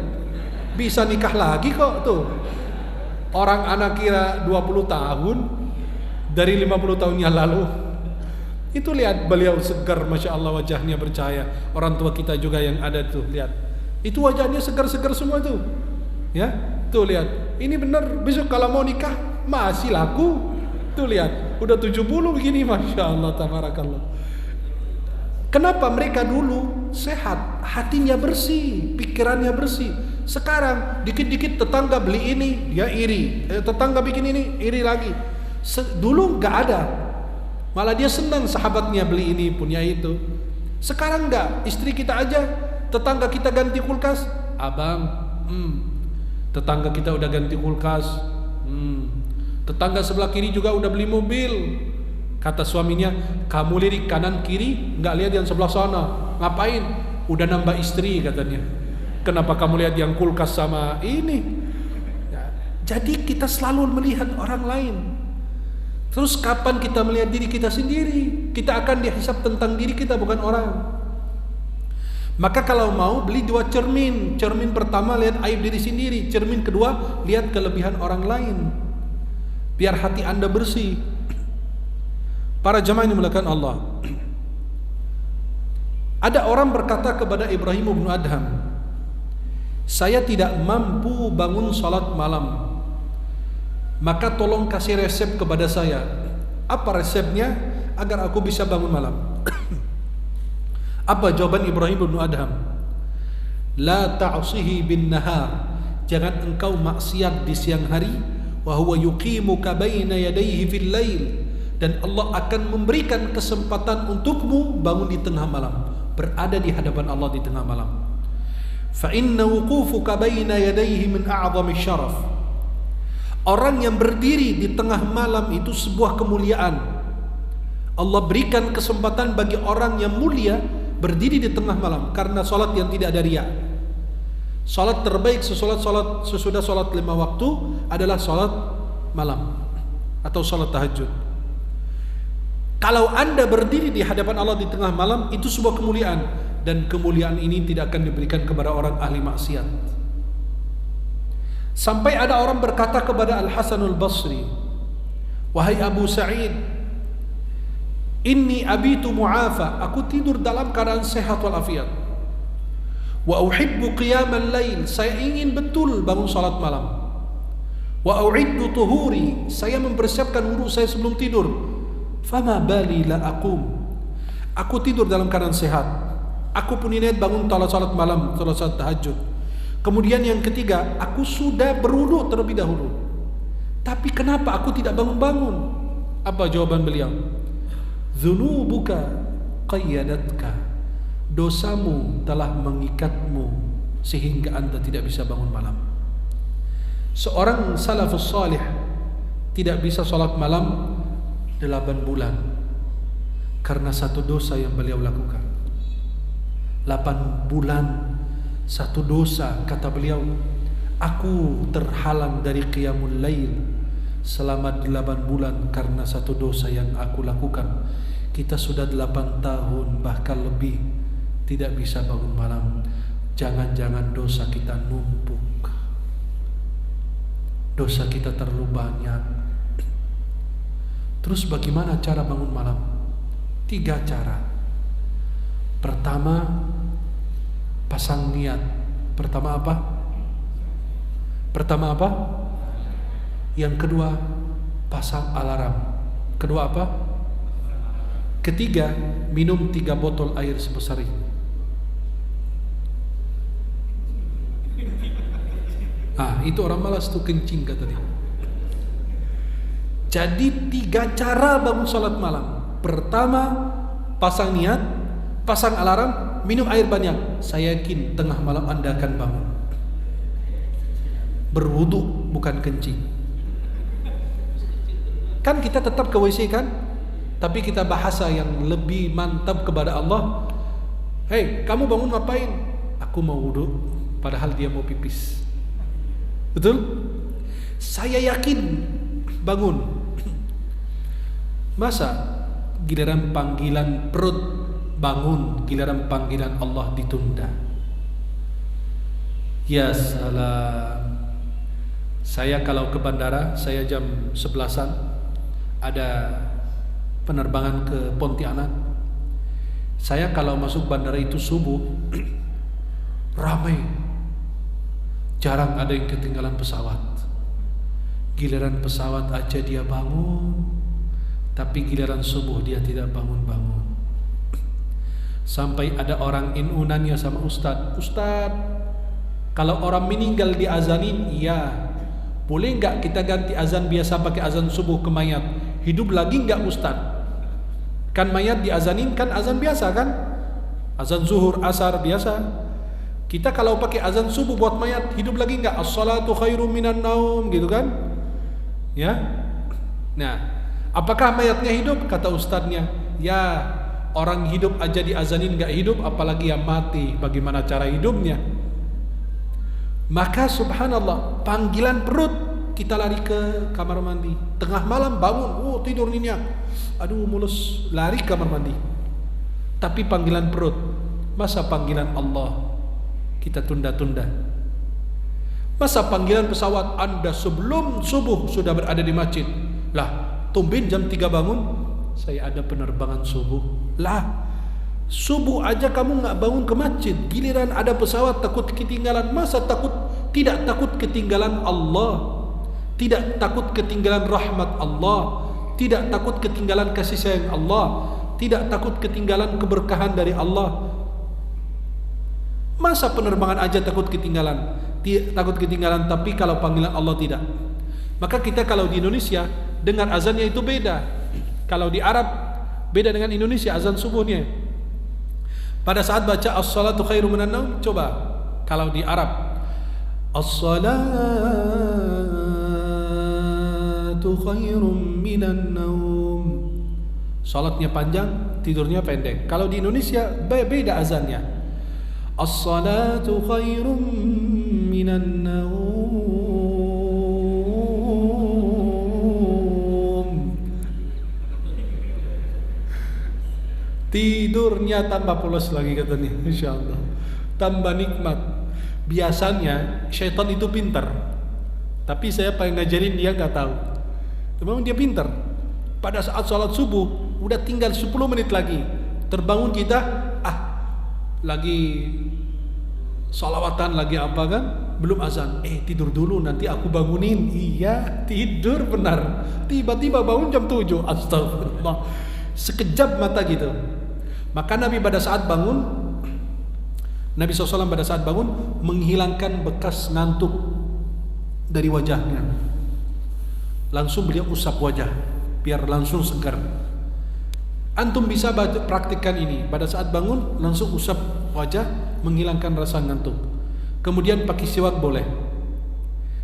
Bisa nikah lagi kok tuh. Orang anak kira 20 tahun dari 50 tahun yang lalu. Itu lihat beliau segar, Masya Allah, wajahnya bercahaya. Orang tua kita juga yang ada tuh, lihat. Itu wajahnya segar-segar semua tuh. Ya, tuh lihat. Ini benar, besok kalau mau nikah masih laku. Tuh lihat, udah 70 begini, Masya Allah, tabarakallah. Kenapa? Mereka dulu sehat, hatinya bersih, pikirannya bersih. Sekarang dikit-dikit tetangga beli ini, dia iri, tetangga bikin ini, iri lagi. Dulu nggak ada, malah dia senang sahabatnya beli ini punya itu. Sekarang nggak, istri kita aja, tetangga kita ganti kulkas, abang, Tetangga kita udah ganti kulkas. Tetangga sebelah kiri juga udah beli mobil. Kata suaminya, kamu lirik kanan kiri, nggak lihat yang sebelah sana. Ngapain? Udah nambah istri katanya. Kenapa kamu lihat yang kulkas sama ini? Ya, jadi kita selalu melihat orang lain. Terus kapan kita melihat diri kita sendiri? Kita akan dihisab tentang diri kita, bukan orang. Maka kalau mau beli 2 cermin. Cermin pertama lihat aib diri sendiri, cermin kedua lihat kelebihan orang lain. Biar hati Anda bersih. Para jamaah yang dimuliakan Allah. Ada orang berkata kepada Ibrahim bin Adham, saya tidak mampu bangun salat malam, maka tolong kasih resep kepada saya. Apa resepnya agar aku bisa bangun malam? Apa jawaban Ibrahim bin Adham? La ta'sihi bin nahar, jangan engkau maksiat di siang hari. Wa huwa yuqimuka baina yadayhi fil lail, dan Allah akan memberikan kesempatan untukmu bangun di tengah malam, berada di hadapan Allah di tengah malam. Fa inna wuqufuka baina yadayhi min a'zami syaraf, orang yang berdiri di tengah malam itu sebuah kemuliaan. Allah berikan kesempatan bagi orang yang mulia berdiri di tengah malam karena salat yang tidak ada riya. Salat terbaik sesudah salat 5 waktu adalah salat malam atau salat tahajud. Kalau Anda berdiri di hadapan Allah di tengah malam, itu sebuah kemuliaan, dan kemuliaan ini tidak akan diberikan kepada orang ahli maksiat. Sampai ada orang berkata kepada Al-Hasan Al-Basri, wahai Abu Sa'id, inni abitu mu'afa, aku tidur dalam keadaan sehat walafiat. Wa uhibbu qiyamal lail, saya ingin betul bangun salat malam. Wa u'iddu tuhuri, saya mempersiapkan wudu saya sebelum tidur. Fama bali la aqum, aku tidur dalam keadaan sehat, aku punya niat bangun salat malam, salat tahajud. Kemudian yang ketiga, aku sudah berwudu terlebih dahulu, tapi kenapa aku tidak bangun-bangun? Apa jawaban beliau? Dzunubuka qayyadatka, dosamu telah mengikatmu sehingga Anda tidak bisa bangun malam. Seorang salafus salih tidak bisa salat malam 8 bulan karena satu dosa yang beliau lakukan. 8 bulan satu dosa, kata beliau, aku terhalang dari qiyamul lail selama 8 bulan karena satu dosa yang aku lakukan. Kita sudah 8 tahun bahkan lebih tidak bisa bangun malam. Jangan-jangan dosa kita numpuk, dosa kita terlalu banyak. Terus bagaimana cara bangun malam? 3 cara. Pertama, pasang niat. Pertama apa? Yang kedua, pasang alarm. Kedua apa? Ketiga, minum 3 botol air sebesar ini. Itu orang malas tuh, kencing kata dia. Jadi 3 cara bangun salat malam. Pertama, pasang niat, pasang alarm, minum air banyak. Saya yakin tengah malam Anda akan bangun. Berwudu, bukan kencing. Kan kita tetap ke WC kan? Tapi kita bahasa yang lebih mantap kepada Allah. Hei, kamu bangun ngapain? Aku mau wudu, padahal dia mau pipis. Betul? Saya yakin bangun. Masa giliran panggilan perut bangun, giliran panggilan Allah ditunda? Ya salam. Saya kalau ke bandara, saya jam 11-an ada penerbangan ke Pontianak. Saya kalau masuk bandara itu subuh ramai, jarang ada yang ketinggalan pesawat. Giliran pesawat aja dia bangun, tapi giliran subuh dia tidak bangun-bangun. Sampai ada orang inunannya sama Ustadz, kalau orang meninggal diazanin, iya, boleh nggak kita ganti azan biasa pakai azan subuh ke mayat? Hidup lagi nggak Ustadz? Kan mayat diazanin kan azan biasa kan? Azan zuhur, asar biasa. Kita kalau pakai azan subuh buat mayat, hidup lagi enggak? As-salatu khairum minan naum, gitu kan? Ya. Nah, apakah mayatnya hidup? Kata ustadznya, ya, orang hidup aja diazanin enggak hidup, apalagi yang mati, bagaimana cara hidupnya? Maka subhanallah, panggilan perut, kita lari ke kamar mandi. Tengah malam bangun, tidur nyenyak. Aduh mulus, lari ke kamar mandi. Tapi panggilan perut, masa panggilan Allah kita tunda-tunda? Masa panggilan pesawat Anda sebelum subuh sudah berada di masjid? Lah, tumben jam 3 bangun, saya ada penerbangan subuh. Lah, subuh aja kamu nggak bangun ke masjid, giliran ada pesawat takut ketinggalan. Masa tidak takut ketinggalan Allah, tidak takut ketinggalan rahmat Allah, tidak takut ketinggalan kasih sayang Allah, tidak takut ketinggalan keberkahan dari Allah? Masa penerbangan aja takut ketinggalan? Takut ketinggalan, tapi kalau panggilan Allah tidak. Maka kita kalau di Indonesia dengar azannya itu beda. Kalau di Arab beda dengan Indonesia azan subuhnya. Pada saat baca as-salatu khairum minan naum, coba kalau di Arab as-salatu khairum minan naum, salatnya panjang, tidurnya pendek. Kalau di Indonesia beda azannya. As-salatu khairum minan naum, tidurnya tambah pulas lagi katanya, insya Allah, tambah nikmat. Biasanya syaitan itu pintar, tapi saya pengen ngajarin dia nggak tahu. Memang dia pintar. Pada saat sholat subuh udah tinggal 10 menit lagi, terbangun kita, lagi sholawatan, lagi apa kan, belum azan, tidur dulu nanti aku bangunin. Iya, tidur benar, tiba-tiba bangun jam 7. Astagfirullah, sekejap mata gitu. Maka Nabi pada saat bangun, Nabi SAW pada saat bangun menghilangkan bekas ngantuk dari wajahnya. Langsung beliau usap wajah biar langsung segar. Antum bisa praktikkan ini. Pada saat bangun langsung usap wajah, menghilangkan rasa ngantuk. Kemudian pakai siwak boleh.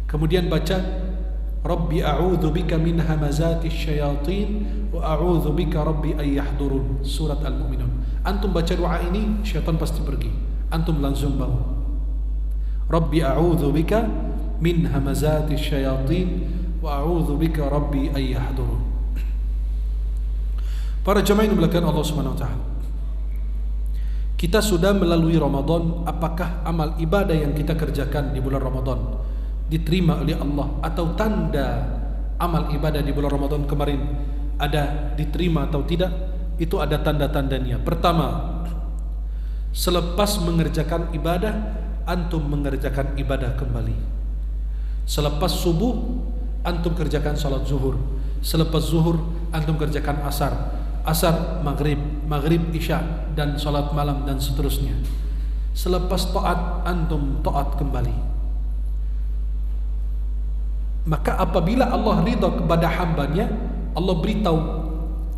Kemudian baca Rabbi a'udzu bika min hamazati syayatin wa a'udzu bika rabbi ay yahdurun, surat Al-Mu'minun. Antum baca doa ini, syaitan pasti pergi. Antum langsung bangun. Rabbi a'udzu bika min hamazati syayatin wa a'udzu bika rabbi ay yahdurun. Para jemaah yang dimuliakan Allah Subhanahu wa taala, kita sudah melalui Ramadan. Apakah amal ibadah yang kita kerjakan di bulan Ramadan diterima oleh Allah, atau tanda amal ibadah di bulan Ramadan kemarin ada diterima atau tidak? Itu ada tanda-tandanya. Pertama, selepas mengerjakan ibadah, antum mengerjakan ibadah kembali. Selepas subuh, antum kerjakan salat zuhur. Selepas zuhur, antum kerjakan asar. Asar, maghrib, maghrib, isya, dan salat malam, dan seterusnya. Selepas taat, antum taat kembali. Maka apabila Allah ridha kepada hambanya, Allah beri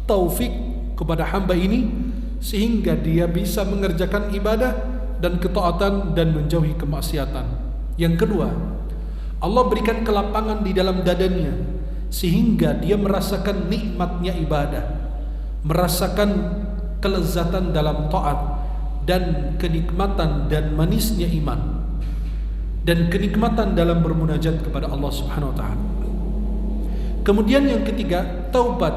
taufik kepada hamba ini sehingga dia bisa mengerjakan ibadah dan ketaatan dan menjauhi kemaksiatan. Yang kedua, Allah berikan kelapangan di dalam dadanya sehingga dia merasakan nikmatnya ibadah, merasakan kelezatan dalam taat, dan kenikmatan dan manisnya iman, dan kenikmatan dalam bermunajat kepada Allah Subhanahu wa taala. Kemudian yang ketiga, taubat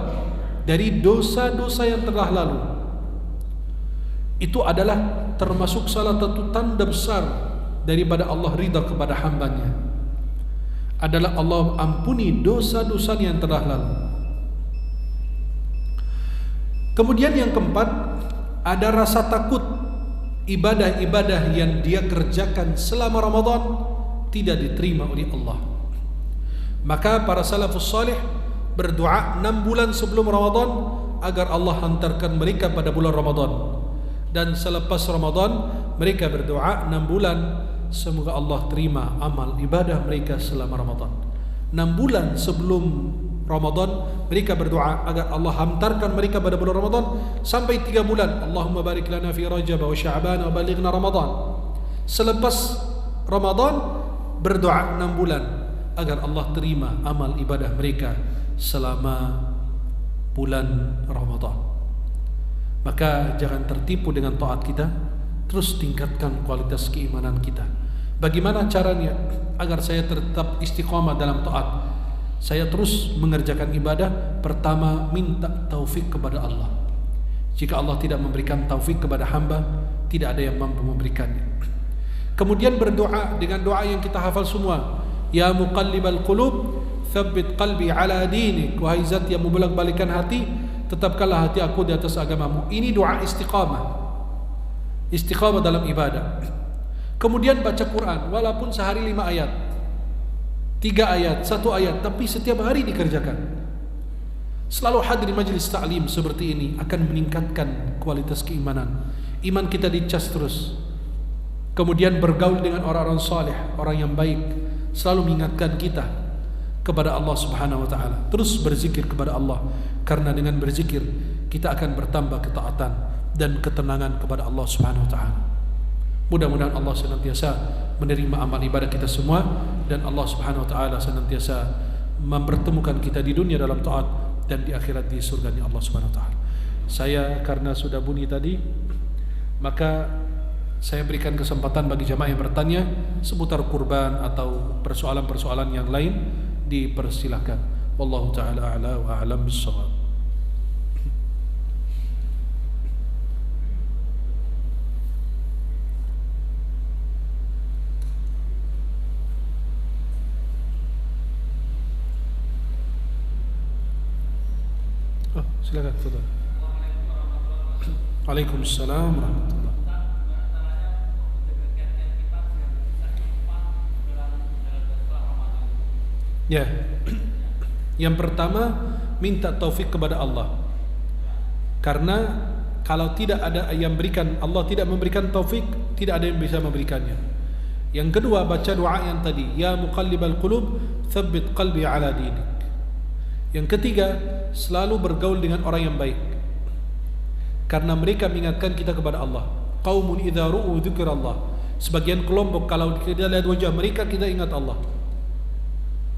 dari dosa-dosa yang telah lalu. Itu adalah termasuk salah satu tanda besar daripada Allah ridha kepada hambanya, adalah Allah ampuni dosa-dosa yang telah lalu. Kemudian yang keempat, ada rasa takut ibadah-ibadah yang dia kerjakan selama Ramadan tidak diterima oleh Allah. Maka para salafus salih berdoa 6 bulan sebelum Ramadan agar Allah hantarkan mereka pada bulan Ramadan, dan selepas Ramadan mereka berdoa 6 bulan semoga Allah terima amal ibadah mereka selama Ramadan. 6 bulan sebelum Ramadan mereka berdoa agar Allah hantarkan mereka pada bulan Ramadan, sampai 3 bulan Allahumma barik lana fi Rajab wa Sya'ban wa balighna Ramadan. Selepas Ramadan berdoa 6 bulan agar Allah terima amal ibadah mereka selama bulan Ramadan. Maka jangan tertipu dengan taat kita, terus tingkatkan kualitas keimanan kita. Bagaimana caranya agar saya tetap istiqamah dalam taat? Saya terus mengerjakan ibadah. Pertama, minta taufik kepada Allah. Jika Allah tidak memberikan taufik kepada hamba, tidak ada yang mampu memberikannya. Kemudian berdoa dengan doa yang kita hafal semua. Ya muqallibal qulub, tsabbit qalbi ala dinik. Wahai zat yang membolak-balikan hati, tetapkanlah hati aku di atas agamamu. Ini doa istiqamah. Istiqamah dalam ibadah. Kemudian baca Quran, walaupun sehari 5 ayat, 3 ayat, 1 ayat, tapi setiap hari dikerjakan. Selalu hadir majlis ta'lim seperti ini akan meningkatkan kualitas keimanan. Iman kita dicas terus. Kemudian bergaul dengan orang-orang saleh, orang yang baik, selalu mengingatkan kita kepada Allah Subhanahu wa taala. Terus berzikir kepada Allah, karena dengan berzikir kita akan bertambah ketaatan dan ketenangan kepada Allah Subhanahu wa taala. Mudah-mudahan Allah senantiasa menerima amal ibadah kita semua, dan Allah Subhanahu wa taala senantiasa mempertemukan kita di dunia dalam taat dan di akhirat di surganya Allah Subhanahu wa taala. Saya karena sudah bunyi tadi, maka saya berikan kesempatan bagi jamaah yang bertanya seputar kurban atau persoalan-persoalan yang lain, dipersilakan. Wallahu taala a'la wa a'lam bis-shawab. Silakan, tafadhal. Waalaikumsalam warahmatullahi. Ya. Yang pertama, minta taufik kepada Allah. Karena kalau tidak ada yang berikan, Allah tidak memberikan taufik, tidak ada yang bisa memberikannya. Yang kedua, baca doa yang tadi, ya muqallibal qulub, tsabbit qalbi ala dinik. Yang ketiga, selalu bergaul dengan orang yang baik, karena mereka mengingatkan kita kepada Allah. Qaumun idza ru'u dzikrallah. Sebagian kelompok kalau kita lihat wajah mereka, kita ingat Allah.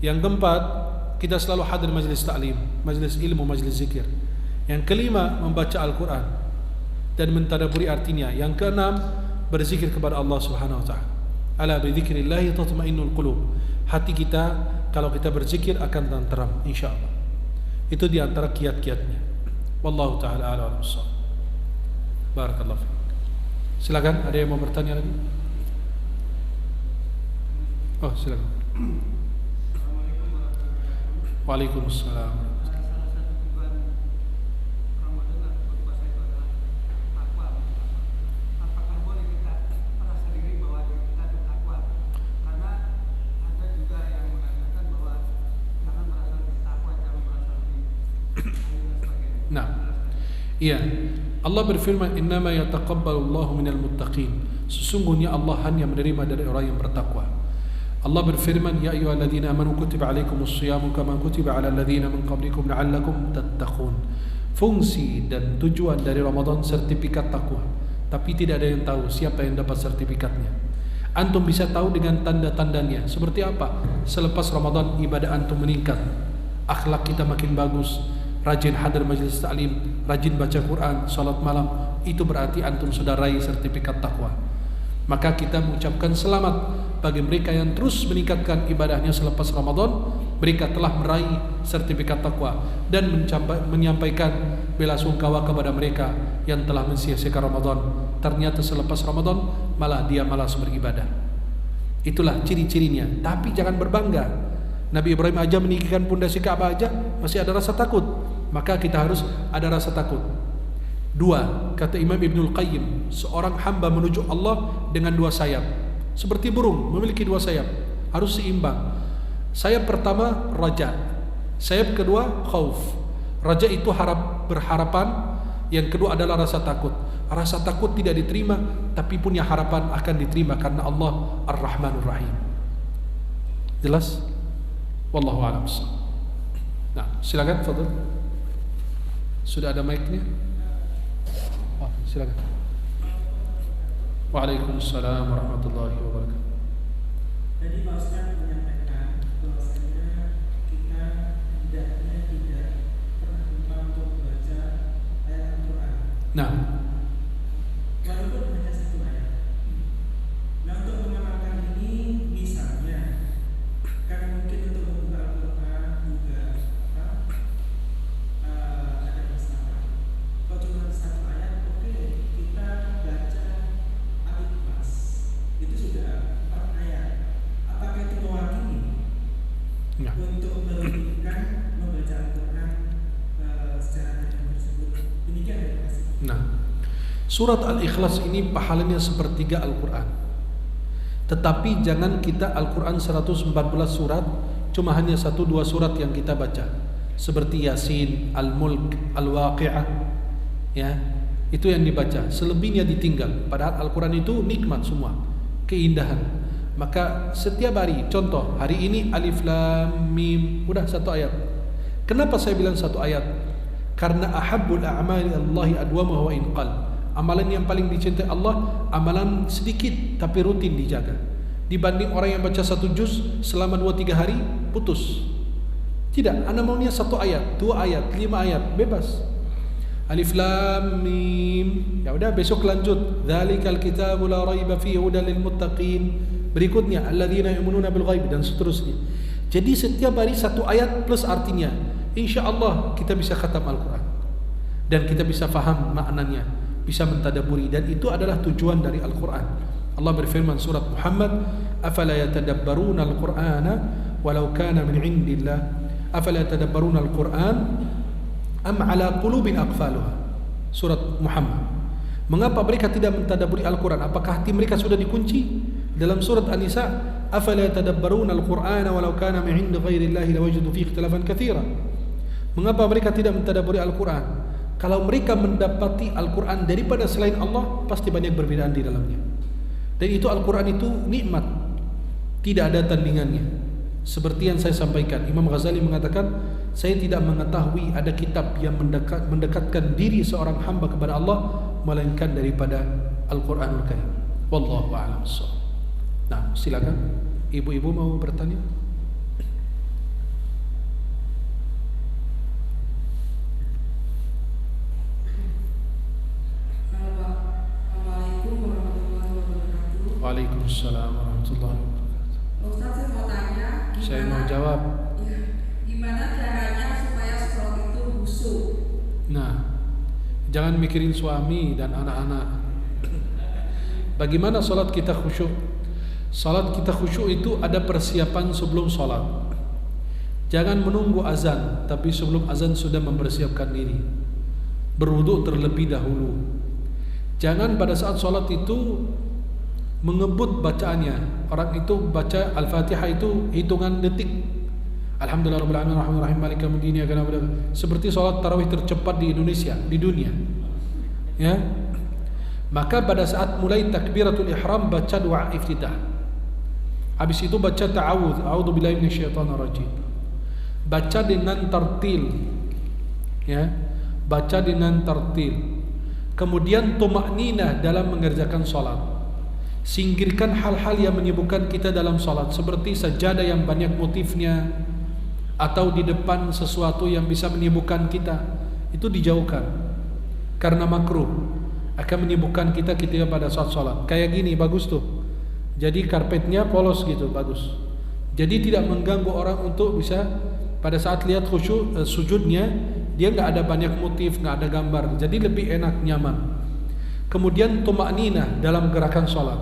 Yang keempat, kita selalu hadir majlis ta'lim, majlis ilmu, majlis zikir. Yang kelima, membaca Al-Quran dan mentadabburi artinya. Yang keenam, berzikir kepada Allah Subhanahu wa taala. Ala bi dzikrillah tatma'innul qulub. Hati kita kalau kita berzikir akan tenteram insyaallah. Itu di antara kiat-kiatnya. Wallahu taala a'lam bissawab. Barakallahu fiik. Silakan, ada yang mau bertanya lagi? Oh, silakan. Waalaikumsalam. Nah, iya. Allah berfirman, "Innama yataqabbalullahu minal muttaqin." Sesungguhnya Allah hanya menerima dari orang yang bertakwa. Allah berfirman, "Ya ayyuhalladzina amanu kutiba alaikumus shiyamu kama kutiba alal ladzina min qablikum la'allakum tattaqun." Fungsi dan tujuan dari Ramadan sertifikat takwa. Tapi tidak ada yang tahu siapa yang dapat sertifikatnya. Antum bisa tahu dengan tanda-tandanya. Seperti apa? Selepas Ramadan ibadah antum meningkat, akhlak kita makin bagus, rajin hadir majlis ta'lim, rajin baca Quran, salat malam, itu berarti antum sudah raih sertifikat takwa. Maka kita mengucapkan selamat bagi mereka yang terus meningkatkan ibadahnya selepas Ramadan. Mereka telah meraih sertifikat takwa, dan menyampaikan bela sungkawa kepada mereka yang telah mensia-siakan Ramadan. Ternyata selepas Ramadan dia malas beribadah. Itulah ciri-cirinya. Tapi jangan berbangga. Nabi Ibrahim aja meninggikan pondasi Ka'bah aja masih ada rasa takut. Maka kita harus ada rasa takut. 2, kata Imam Ibnul Qayyim, seorang hamba menuju Allah dengan 2 sayap. Seperti burung memiliki 2 sayap, harus seimbang. Sayap pertama raja, sayap kedua khauf. Raja itu berharapan, yang kedua adalah rasa takut. Rasa takut tidak diterima, tapi punya harapan akan diterima karena Allah Ar-Rahmanur Rahim. Jelas? Wallahu a'lam. Nah, silakan, fadhil. Sudah ada mic-nya? Oh, silakan. Waalaikumsalam warahmatullahi wabarakatuh. Jadi Pak Ustaz menyampaikan bahwasanya kita hendaknya tidak pernah lupa untuk membaca ayat Al-Quran. Nah, Walaupun hanya satu ayat. Nah, untuk mengamalkan ini misalnya, karena mungkin untuk membuka Al-Quran juga ada masalah. Kalau cuma satu ayat, oke, kita baca Al-Ikhlas. Itu sudah 4 ayat. Apakah itu mewakili ya. untuk merutinkan membaca Al-Quran secara tajam tersebut? Demikian ya, Mas. Nah, surat Al-Ikhlas ini pahalanya sepertiga Al-Quran. Tetapi jangan kita Al-Quran 114 surat cuma hanya 1-2 surat yang kita baca, seperti Yasin, Al-Mulk, Al-Waqi'ah, ya, itu yang dibaca. Selebihnya ditinggal. Padahal Al-Quran itu nikmat semua, keindahan. Maka setiap hari, contoh hari ini Alif Lam Mim, udah 1 ayat. Kenapa saya bilang 1 ayat? Karena ahabbul a'mali Allahi adwamahu wa inqal. Amalan yang paling dicintai Allah, amalan sedikit tapi rutin dijaga, dibanding orang yang baca 1 juz selama 2-3 hari putus. Tidak, ana maunya 1 ayat, 2 ayat, 5 ayat, bebas. Alif Lam Mim, ya udah besok lanjut. Dzalikal kitabu la raiba fihi hudal lil muttaqin. Berikutnya alladzina yu'minuna bil ghaib, dan seterusnya. Jadi setiap hari 1 ayat plus artinya. InsyaAllah kita bisa khatam Al-Quran dan kita bisa faham maknanya, bisa mentadaburi, dan itu adalah tujuan dari Al-Quran. Allah berfirman surat Muhammad, afala yatadabbaruna al-Qur'ana walau kana min indillah, afala yatadabbaruna al-Qur'an am ala qulubin aqfaluha. Surat Muhammad. Mengapa mereka tidak mentadaburi Al-Quran? Apakah hati mereka sudah dikunci? Dalam surat An-Nisa, afala yatadabbaruna al-Qur'ana walau kana min indi ghairillahi lawajadu fihi ikhtilafan katsira. Mengapa mereka tidak mentadaburi Al-Quran? Kalau mereka mendapati Al-Quran daripada selain Allah, pasti banyak perbedaan di dalamnya. Dan itu Al-Quran itu nikmat, tidak ada tandingannya. Seperti yang saya sampaikan, Imam Ghazali mengatakan, saya tidak mengetahui ada kitab yang mendekatkan diri seorang hamba kepada Allah melainkan daripada Al-Quranul Karim. Wallahu a'lam bishawab. Nah, silakan ibu-ibu mau bertanya. Waalaikumsalam warahmatullahi wabarakatuh. Ustaz, saya mau tanya, Saya mau jawab. ya, gimana caranya supaya sholat itu khusyuk? Nah, jangan mikirin suami dan anak-anak. Bagaimana salat kita khusyuk? Salat kita khusyuk itu ada persiapan sebelum salat. Jangan menunggu azan, tapi sebelum azan sudah mempersiapkan diri. Berwudu terlebih dahulu. Jangan pada saat salat itu mengebut bacaannya. Orang itu baca Al-Fatihah itu hitungan detik. Alhamdulillahirabbil alamin arrahmanir rahim maliki yaumiddin iyyaka na'budu. Seperti salat tarawih tercepat di Indonesia, di dunia. Ya. Maka pada saat mulai takbiratul ihram baca doa iftitah. Habis itu baca ta'awudz, a'udzubillahi minasyaitonir rajim. Baca dengan tartil. Ya. Baca dengan tartil. Kemudian tumakninah dalam mengerjakan salat. Singkirkan hal-hal yang menyibukkan kita dalam salat, seperti sajadah yang banyak motifnya, atau di depan sesuatu yang bisa menyibukkan kita. Itu dijauhkan karena makruh, akan menyibukkan kita ketika pada saat salat. Kayak gini bagus tuh. Jadi karpetnya polos gitu, bagus. Jadi tidak mengganggu orang untuk bisa pada saat lihat khusyuk sujudnya, dia nggak ada banyak motif, nggak ada gambar. Jadi lebih enak, nyaman. Kemudian tumakninah dalam gerakan salat,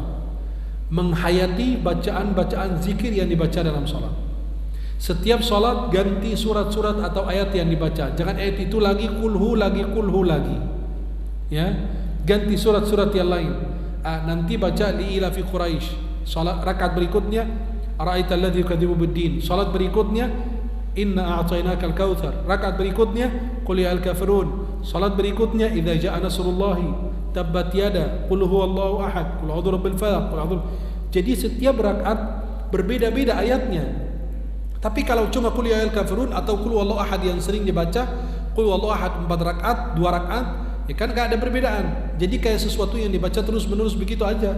menghayati bacaan-bacaan zikir yang dibaca dalam salat. Setiap salat ganti surat-surat atau ayat yang dibaca. Jangan ayat itu lagi kulhu lagi. Ya, ganti surat-surat yang lain. Nanti baca li'ila fi Quraisy. Salat rakaat berikutnya ara'aital ladzi yukadzibu bid-din. Salat berikutnya inna a'tainakal kautsar. Rakaat berikutnya qul ya al-kafirun. Salat berikutnya idza ja'a nasrullahi tabbat yada qul huwallahu ahad qul a'udzu birabbil falaq qul a'udzu. Jadi setiap rakaat berbeda-beda ayatnya. Tapi kalau cuma qul ya al-kafirun atau qul huwallahu ahad yang sering dibaca, qul huwallahu ahad 4 rakaat, 2 rakaat, ya kan nggak ada perbedaan. Jadi kayak sesuatu yang dibaca terus menerus begitu aja.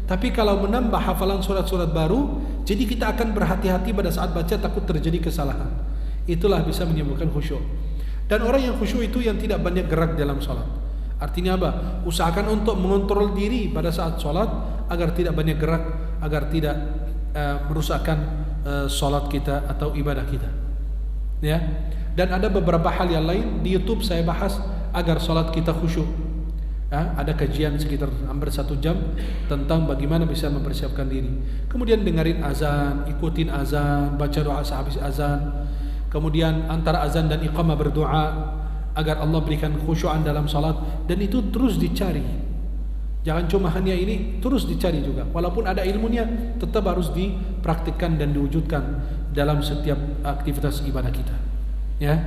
Tapi kalau menambah hafalan surat-surat baru, jadi kita akan berhati-hati pada saat baca, takut terjadi kesalahan. Itulah bisa menyebabkan khusyuk. Dan orang yang khusyuk itu yang tidak banyak gerak dalam sholat. Artinya apa? Usahakan untuk mengontrol diri pada saat sholat agar tidak banyak gerak, agar tidak merusakkan sholat kita atau ibadah kita. Ya. Dan ada beberapa hal yang lain di YouTube saya bahas agar sholat kita khusyuk. Ya, ada kajian sekitar hampir 1 jam tentang bagaimana bisa mempersiapkan diri. Kemudian dengerin azan, ikutin azan, baca doa sehabis azan. Kemudian antara azan dan iqamah berdoa agar Allah berikan khusyuan dalam salat, dan itu terus dicari. Jangan cuma hanya ini, terus dicari juga. Walaupun ada ilmunya, tetap harus dipraktikkan dan diwujudkan dalam setiap aktivitas ibadah kita. Ya.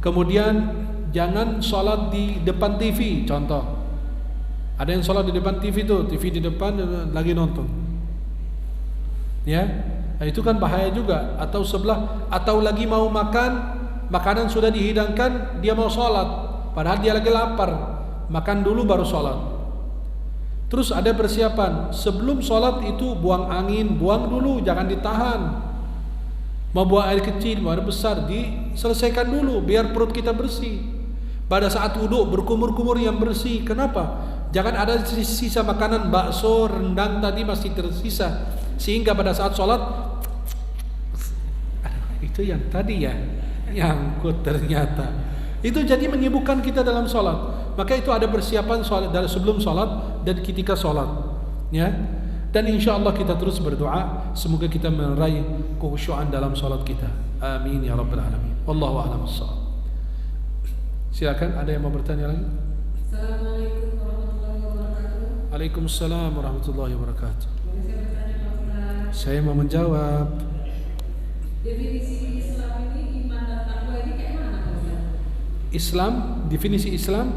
Kemudian jangan salat di depan TV, contoh. Ada yang salat di depan TV tuh, TV di depan lagi nonton. Ya. Nah, itu kan bahaya juga. Atau sebelah, atau lagi mau makan, makanan sudah dihidangkan, dia mau sholat, padahal dia lagi lapar, makan dulu baru sholat. Terus ada persiapan, sebelum sholat itu buang angin, buang dulu, jangan ditahan. Mau buang air kecil, mau air besar, diselesaikan dulu, biar perut kita bersih. Pada saat wudhu berkumur-kumur yang bersih. Kenapa? Jangan ada sisa makanan, bakso, rendang tadi masih tersisa, sehingga pada saat sholat, itu yang tadi ya, nyangkut ternyata. Itu jadi menyibukkan kita dalam sholat. Maka itu ada persiapan sholat dari sebelum sholat dan ketika sholat. Ya. Dan insya Allah kita terus berdoa, semoga kita meraih kekhusyuan dalam sholat kita. Amin ya rabbal alamin. Wallahu a'lam bishawab. Silakan, ada yang mau bertanya lagi? Assalamualaikum warahmatullahi wabarakatuh. Waalaikumsalam warahmatullahi wabarakatuh. Boleh saya bertanya Pak Ustaz? Saya mau menjawab. Definisi Islam ini, iman dan takwa ini kayak mana Pak Ustaz? Islam, definisi Islam,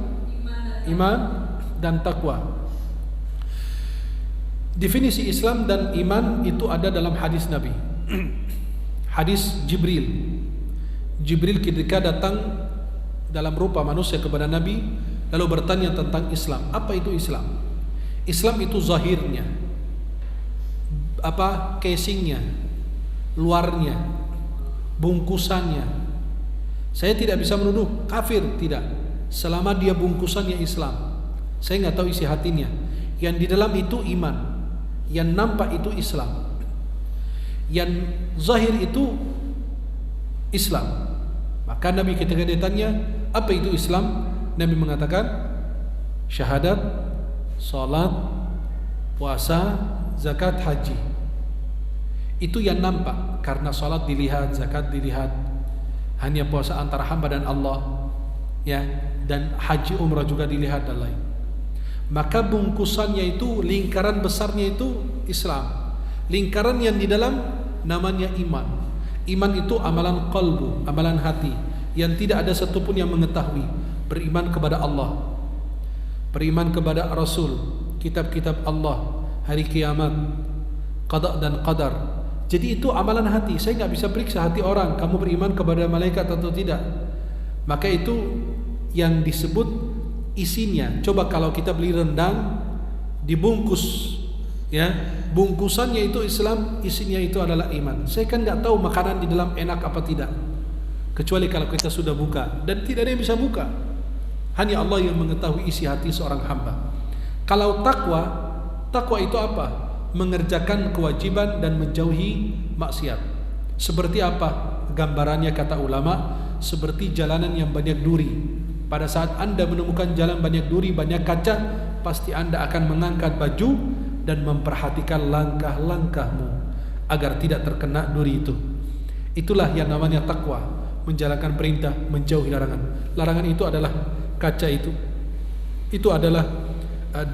iman dan takwa. Definisi Islam dan iman itu ada dalam hadis Nabi. Hadis Jibril. Jibril ketika datang dalam rupa manusia kepada Nabi, lalu bertanya tentang Islam. Apa itu Islam? Islam itu zahirnya, apa casingnya, luarnya, bungkusannya. Saya tidak bisa menuduh kafir, tidak, selama dia bungkusannya Islam. Saya nggak tahu isi hatinya. Yang di dalam itu iman, yang nampak itu Islam, yang zahir itu Islam. Maka Nabi ketika ditanya apa itu Islam, Nabi mengatakan syahadat, salat, puasa, zakat, haji. Itu yang nampak, karena salat dilihat, zakat dilihat, hanya puasa antara hamba dan Allah, ya, dan haji umrah juga dilihat dan lain. Maka bungkusannya itu, lingkaran besarnya itu Islam. Lingkaran yang di dalam namanya iman. Iman itu amalan qalbu, amalan hati, yang tidak ada satupun yang mengetahui. Beriman kepada Allah, beriman kepada Rasul, kitab-kitab Allah, hari kiamat, qada dan qadar. Jadi itu amalan hati. Saya nggak bisa periksa hati orang, kamu beriman kepada malaikat atau tidak. Maka itu yang disebut isinya. Coba kalau kita beli rendang dibungkus, ya, bungkusannya itu Islam, isinya itu adalah iman. Saya kan nggak tahu makanan di dalam enak apa tidak, kecuali kalau kita sudah buka, dan tidak ada yang bisa buka. Hanya Allah yang mengetahui isi hati seorang hamba. Kalau takwa itu apa? Mengerjakan kewajiban dan menjauhi maksiat. Seperti apa? Gambarannya kata ulama, seperti jalanan yang banyak duri. Pada saat Anda menemukan jalan banyak duri, banyak kaca, pasti Anda akan mengangkat baju dan memperhatikan langkah-langkahmu agar tidak terkena duri itu. Itulah yang namanya takwa, menjalankan perintah, menjauhi larangan. Larangan itu adalah kaca itu adalah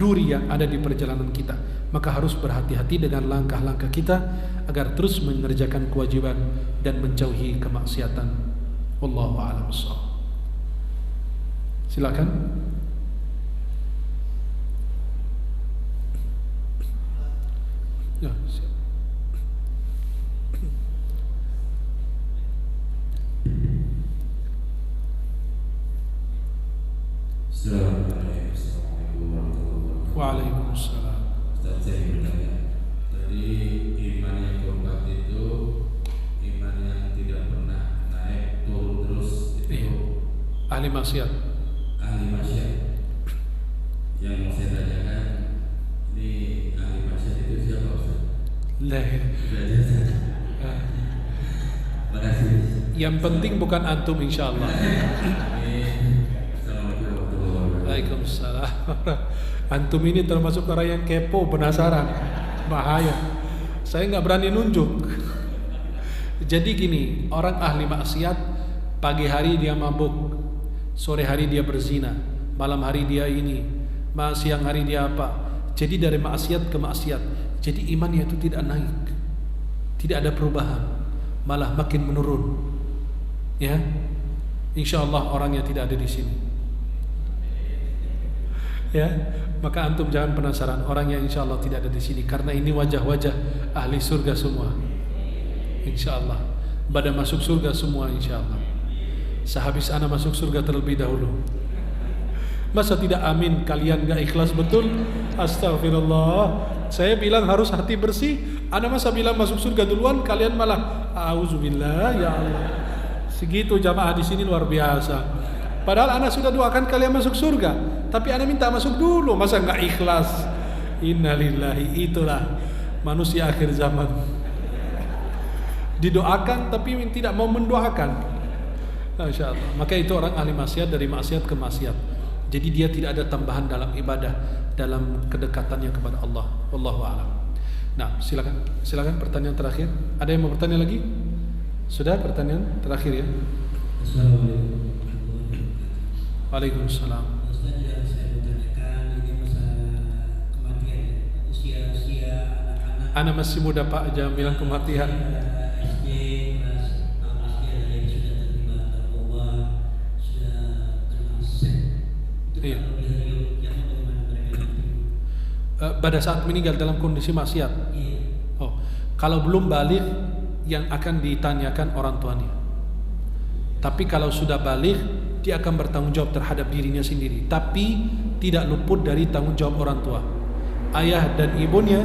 duri yang ada di perjalanan kita. Maka harus berhati-hati dengan langkah-langkah kita agar terus mengerjakan kewajiban dan menjauhi kemaksiatan. Wallahu a'lam bishawab. Silakan. Ya, siap. Assalamualaikum warahmatullahi wabarakatuh. Waalaikumsalam. Ustaz, saya bertanya, tadi iman yang keempat itu iman yang tidak pernah naik turun terus, itu Iya. Ahli maksiat. ahli maksiat. Yang mau saya tanyakan, ini ahli maksiat itu siapa Ustaz? Lah. Belajar saja. Makasih. Yang penting bukan antum insyaallah. Assalamualaikum warahmatullahi wabarakatuh. Waalaikumsalam. Antum ini termasuk orang yang kepo, penasaran. Bahaya. Saya nggak berani nunjuk. Jadi gini, orang ahli maksiat pagi hari dia mabuk, sore hari dia berzina, malam hari dia ini, siang hari dia apa. Jadi dari maksiat ke maksiat. Jadi imannya itu tidak naik, tidak ada perubahan, malah makin menurun. Ya, insya Allah orangnya tidak ada di sini. Ya, maka antum jangan penasaran, orangnya insya Allah tidak ada di sini, karena ini wajah-wajah ahli surga semua. Insya Allah, pada masuk surga semua insya Allah. Sehabis ana masuk surga terlebih dahulu. Masa tidak amin, kalian gak ikhlas betul? Astagfirullah. Saya bilang harus hati bersih, ana masa bilang masuk surga duluan, kalian malah auzubillah, ya Allah. Segitu jamaah di sini luar biasa. Padahal ana sudah doakan kalian masuk surga, tapi ana minta masuk dulu, masa nggak ikhlas? Innalillahi, itulah manusia akhir zaman. Didoakan tapi tidak mau mendoakan. Masya Allah. Maka itu orang ahli maksiat, dari maksiat ke maksiat. Jadi dia tidak ada tambahan dalam ibadah, dalam kedekatannya kepada Allah. Wallahu a'lam. Nah, silakan pertanyaan terakhir. Ada yang mau bertanya lagi? Sudah pertanyaan terakhir ya. Assalamualaikum. Waalaikumsalam. Ustaz, yang saya mau tanyakan ini masalah kematian, usia anak-anak. Anak masih muda Pak, jangan bilang kematian. SD kelas 6 SD ada yang sudah terlibat narkoba, sudah kena seks. Itu Iya. kalau di hari kiamat bagaimana mereka nanti? Pada saat meninggal dalam kondisi maksiat. Iya. Oh, kalau belum balik yang akan ditanyakan orang tuanya. Tapi kalau sudah balik, dia akan bertanggung jawab terhadap dirinya sendiri, tapi tidak luput dari tanggung jawab orang tua. Ayah dan ibunya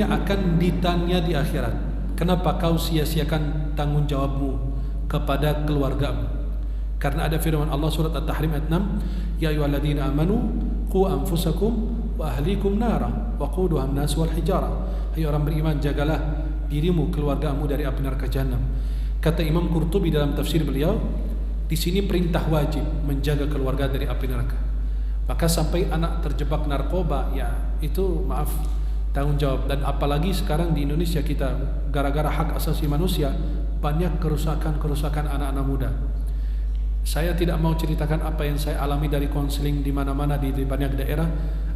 akan ditanya di akhirat. Kenapa kau sia-siakan tanggung jawabmu kepada keluargamu? Karena ada firman Allah surat At-Tahrim ayat 6, ya ayyuhalladzina amanu qu anfusakum wa ahlikum nara waquduha an-nas wal hijara. Hai orang beriman, jagalah dirimu, keluargamu dari api neraka jahanam. Kata Imam Qurtubi dalam tafsir beliau, di sini perintah wajib menjaga keluarga dari api neraka. Maka sampai anak terjebak narkoba, ya itu maaf, tanggung jawab. Dan apalagi sekarang di Indonesia kita, gara-gara hak asasi manusia, banyak kerusakan anak-anak muda. Saya tidak mau ceritakan apa yang saya alami dari konseling di mana-mana di banyak daerah.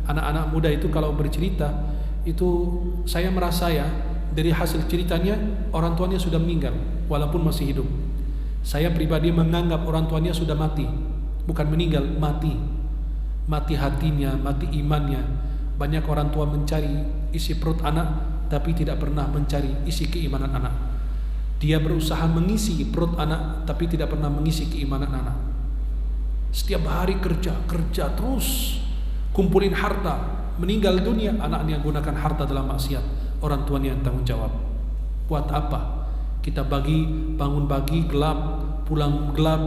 Anak-anak muda itu kalau bercerita, itu saya merasa ya, dari hasil ceritanya orang tuanya sudah meninggal walaupun masih hidup. Saya pribadi menganggap orang tuanya sudah mati, bukan meninggal, mati hatinya, mati imannya. Banyak orang tua mencari isi perut anak tapi tidak pernah mencari isi keimanan anak. Dia berusaha mengisi perut anak tapi tidak pernah mengisi keimanan anak. Setiap hari kerja terus, kumpulin harta, meninggal dunia, anaknya gunakan harta dalam maksiat. Orang tuanya yang tanggung jawab. Buat apa? Kita bangun pagi gelap, pulang gelap,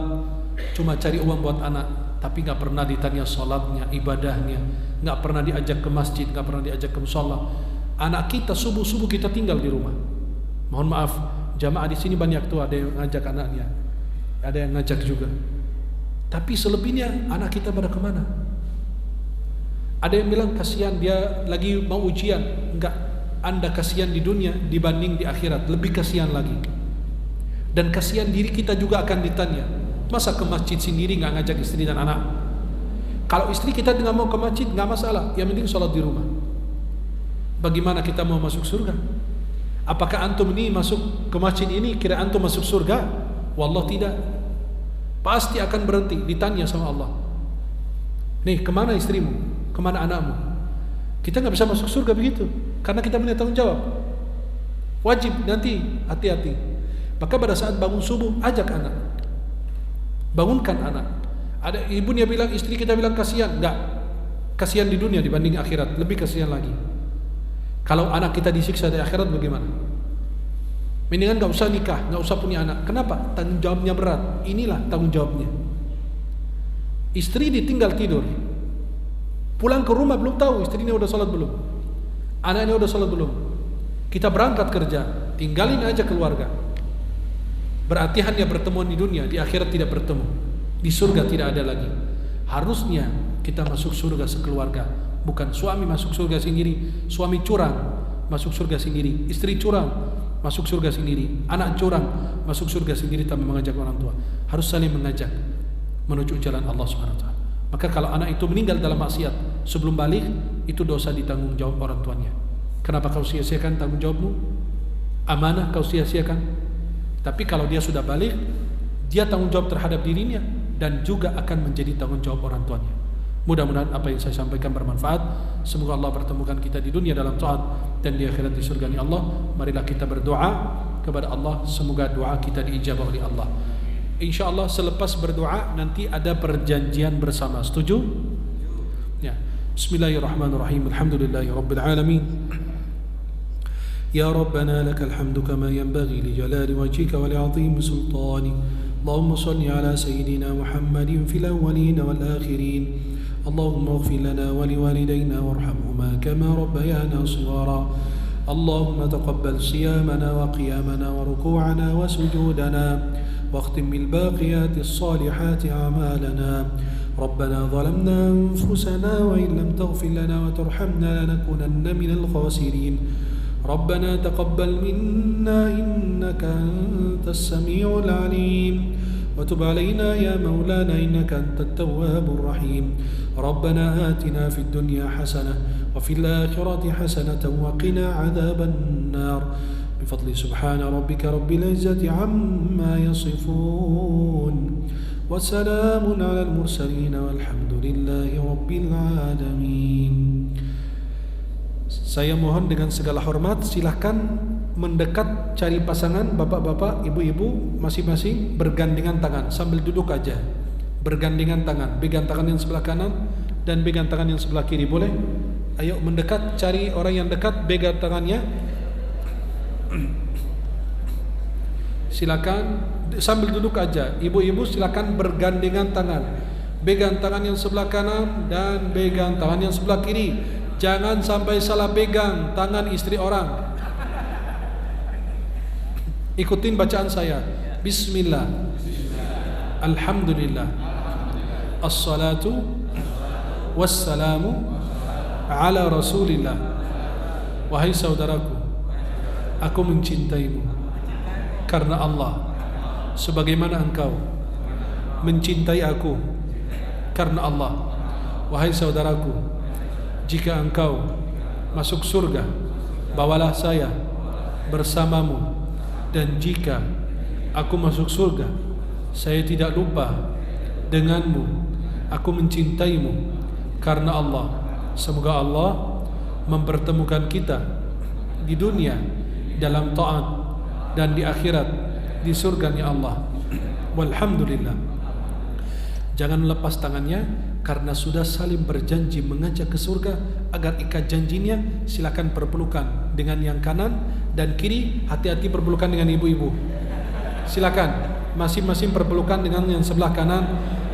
cuma cari uang buat anak, tapi nggak pernah ditanya sholatnya, ibadahnya, nggak pernah diajak ke masjid, nggak pernah diajak ke musola. Anak kita subuh kita tinggal di rumah. Mohon maaf, jamaah di sini banyak tuh, ada yang ngajak anaknya, ada yang ngajak juga. Tapi selebihnya anak kita pada kemana? Ada yang bilang kasihan dia lagi mau ujian. Enggak. Anda kasihan di dunia dibanding di akhirat, lebih kasihan lagi. Dan kasihan diri kita juga akan ditanya. Masa ke masjid sendiri nggak ngajak istri dan anak? Kalau istri kita nggak mau ke masjid nggak masalah, yang penting sholat di rumah. Bagaimana kita mau masuk surga? Apakah antum ini masuk ke masjid ini kira antum masuk surga? Wallah tidak. Pasti akan berhenti, ditanya sama Allah. Nih, kemana istrimu? Kemana anakmu? Kita nggak bisa masuk surga begitu, karena kita punya tanggung jawab. Wajib nanti hati-hati. Maka pada saat bangun subuh, ajak anak. Bangunkan anak. Ada ibunya bilang, istri kita bilang kasihan. Enggak. Kasihan di dunia dibanding akhirat, lebih kasihan lagi. Kalau anak kita disiksa di akhirat bagaimana? Mendingan enggak usah nikah, enggak usah punya anak. Kenapa? Tanggung jawabnya berat. Inilah tanggung jawabnya. Istri ditinggal tidur. Pulang ke rumah belum tahu istrinya udah sholat belum, anaknya udah sholat belum. Kita berangkat kerja, tinggalin aja keluarga. Berarti hanya bertemuan di dunia, di akhirat tidak bertemu. Di surga tidak ada lagi. Harusnya kita masuk surga sekeluarga, bukan suami masuk surga sendiri, suami curang masuk surga sendiri, istri curang masuk surga sendiri, anak curang masuk surga sendiri tanpa mengajak orang tua. Harus saling mengajak menuju jalan Allah Subhanahu wa taala. Maka kalau anak itu meninggal dalam maksiat sebelum balik, itu dosa ditanggung jawab orang tuanya. Kenapa kau sia-siakan tanggung jawabmu? Amanah kau sia-siakan. Tapi kalau dia sudah balik, dia tanggung jawab terhadap dirinya dan juga akan menjadi tanggung jawab orang tuanya. Mudah-mudahan apa yang saya sampaikan bermanfaat. Semoga Allah pertemukan kita di dunia dalam taat dan di akhirat di surga-Nya Allah. Marilah kita berdoa kepada Allah, semoga doa kita diijabah oleh Allah. InsyaAllah selepas berdoa nanti ada perjanjian bersama. Setuju? Ya. Bismillahirrahmanirrahim. Alhamdulillahirabbil alamin. Ya Rabbana lakal hamdu kama yanbaghi li jalali wajhika wa li 'azimi sultani. Allahumma shalli ala sayyidina Muhammadin fil awwalin wal akhirin. Allahumma ighfir lana wa li walidayna warhamhuma kama rabbayana shighara. Allahumma taqabbal siyamana wa qiyamana wa ruku'ana wa sujudana. واختم بالباقيات الصالحات أعمالنا. ربنا ظلمنا أنفسنا وإن لم تغفر لنا وترحمنا لنكونن من الخاسرين. ربنا تقبل منا إنك أنت السميع العليم وتب علينا يا مولانا إنك أنت التواب الرحيم. ربنا آتنا في الدنيا حسنة وفي الآخرة حسنة وقنا عذاب النار بفضل سبحان ربك رب العزة عما يصفون وسلام على المرسلين والحمد لله رب العالمين. Saya mohon dengan segala hormat silahkan mendekat cari pasangan, bapak-bapak, ibu-ibu masing-masing bergandengan tangan sambil duduk aja. Bergandengan tangan, pegang tangan yang sebelah kanan dan pegang tangan yang sebelah kiri, boleh? Ayo mendekat, cari orang yang dekat, pegang tangannya. Silakan sambil duduk aja. Ibu-ibu silakan bergandengan tangan. Pegang tangan yang sebelah kanan dan pegang tangan yang sebelah kiri. Jangan sampai salah pegang tangan istri orang. Ikutin bacaan saya. Bismillah. Alhamdulillah. Assalatu wassalamu ala Rasulillah. Wahai saudaraku, aku mencintaimu karena Allah, sebagaimana engkau mencintai aku karena Allah. Wahai saudaraku, jika engkau masuk surga, bawalah saya bersamamu. Dan jika aku masuk surga, saya tidak lupa denganmu. Aku mencintaimu karena Allah. Semoga Allah mempertemukan kita di dunia dalam taat dan di akhirat di surga-Nya Allah. Walhamdulillah. Jangan lepas tangannya karena sudah saling berjanji mengajak ke surga. Agar ikat janjinya, silakan perpelukan dengan yang kanan dan kiri. Hati-hati perpelukan dengan ibu-ibu. Silakan masing-masing perpelukan dengan yang sebelah kanan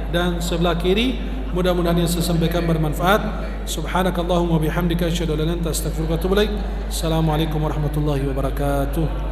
dan sebelah kiri. Mudah-mudahan yang saya sampaikan bermanfaat. Subhanakallahumma bihamdika asyhadu an la ilaha illa anta astaghfiruka wa atubu ilaik. Assalamualaikum warahmatullahi wabarakatuh.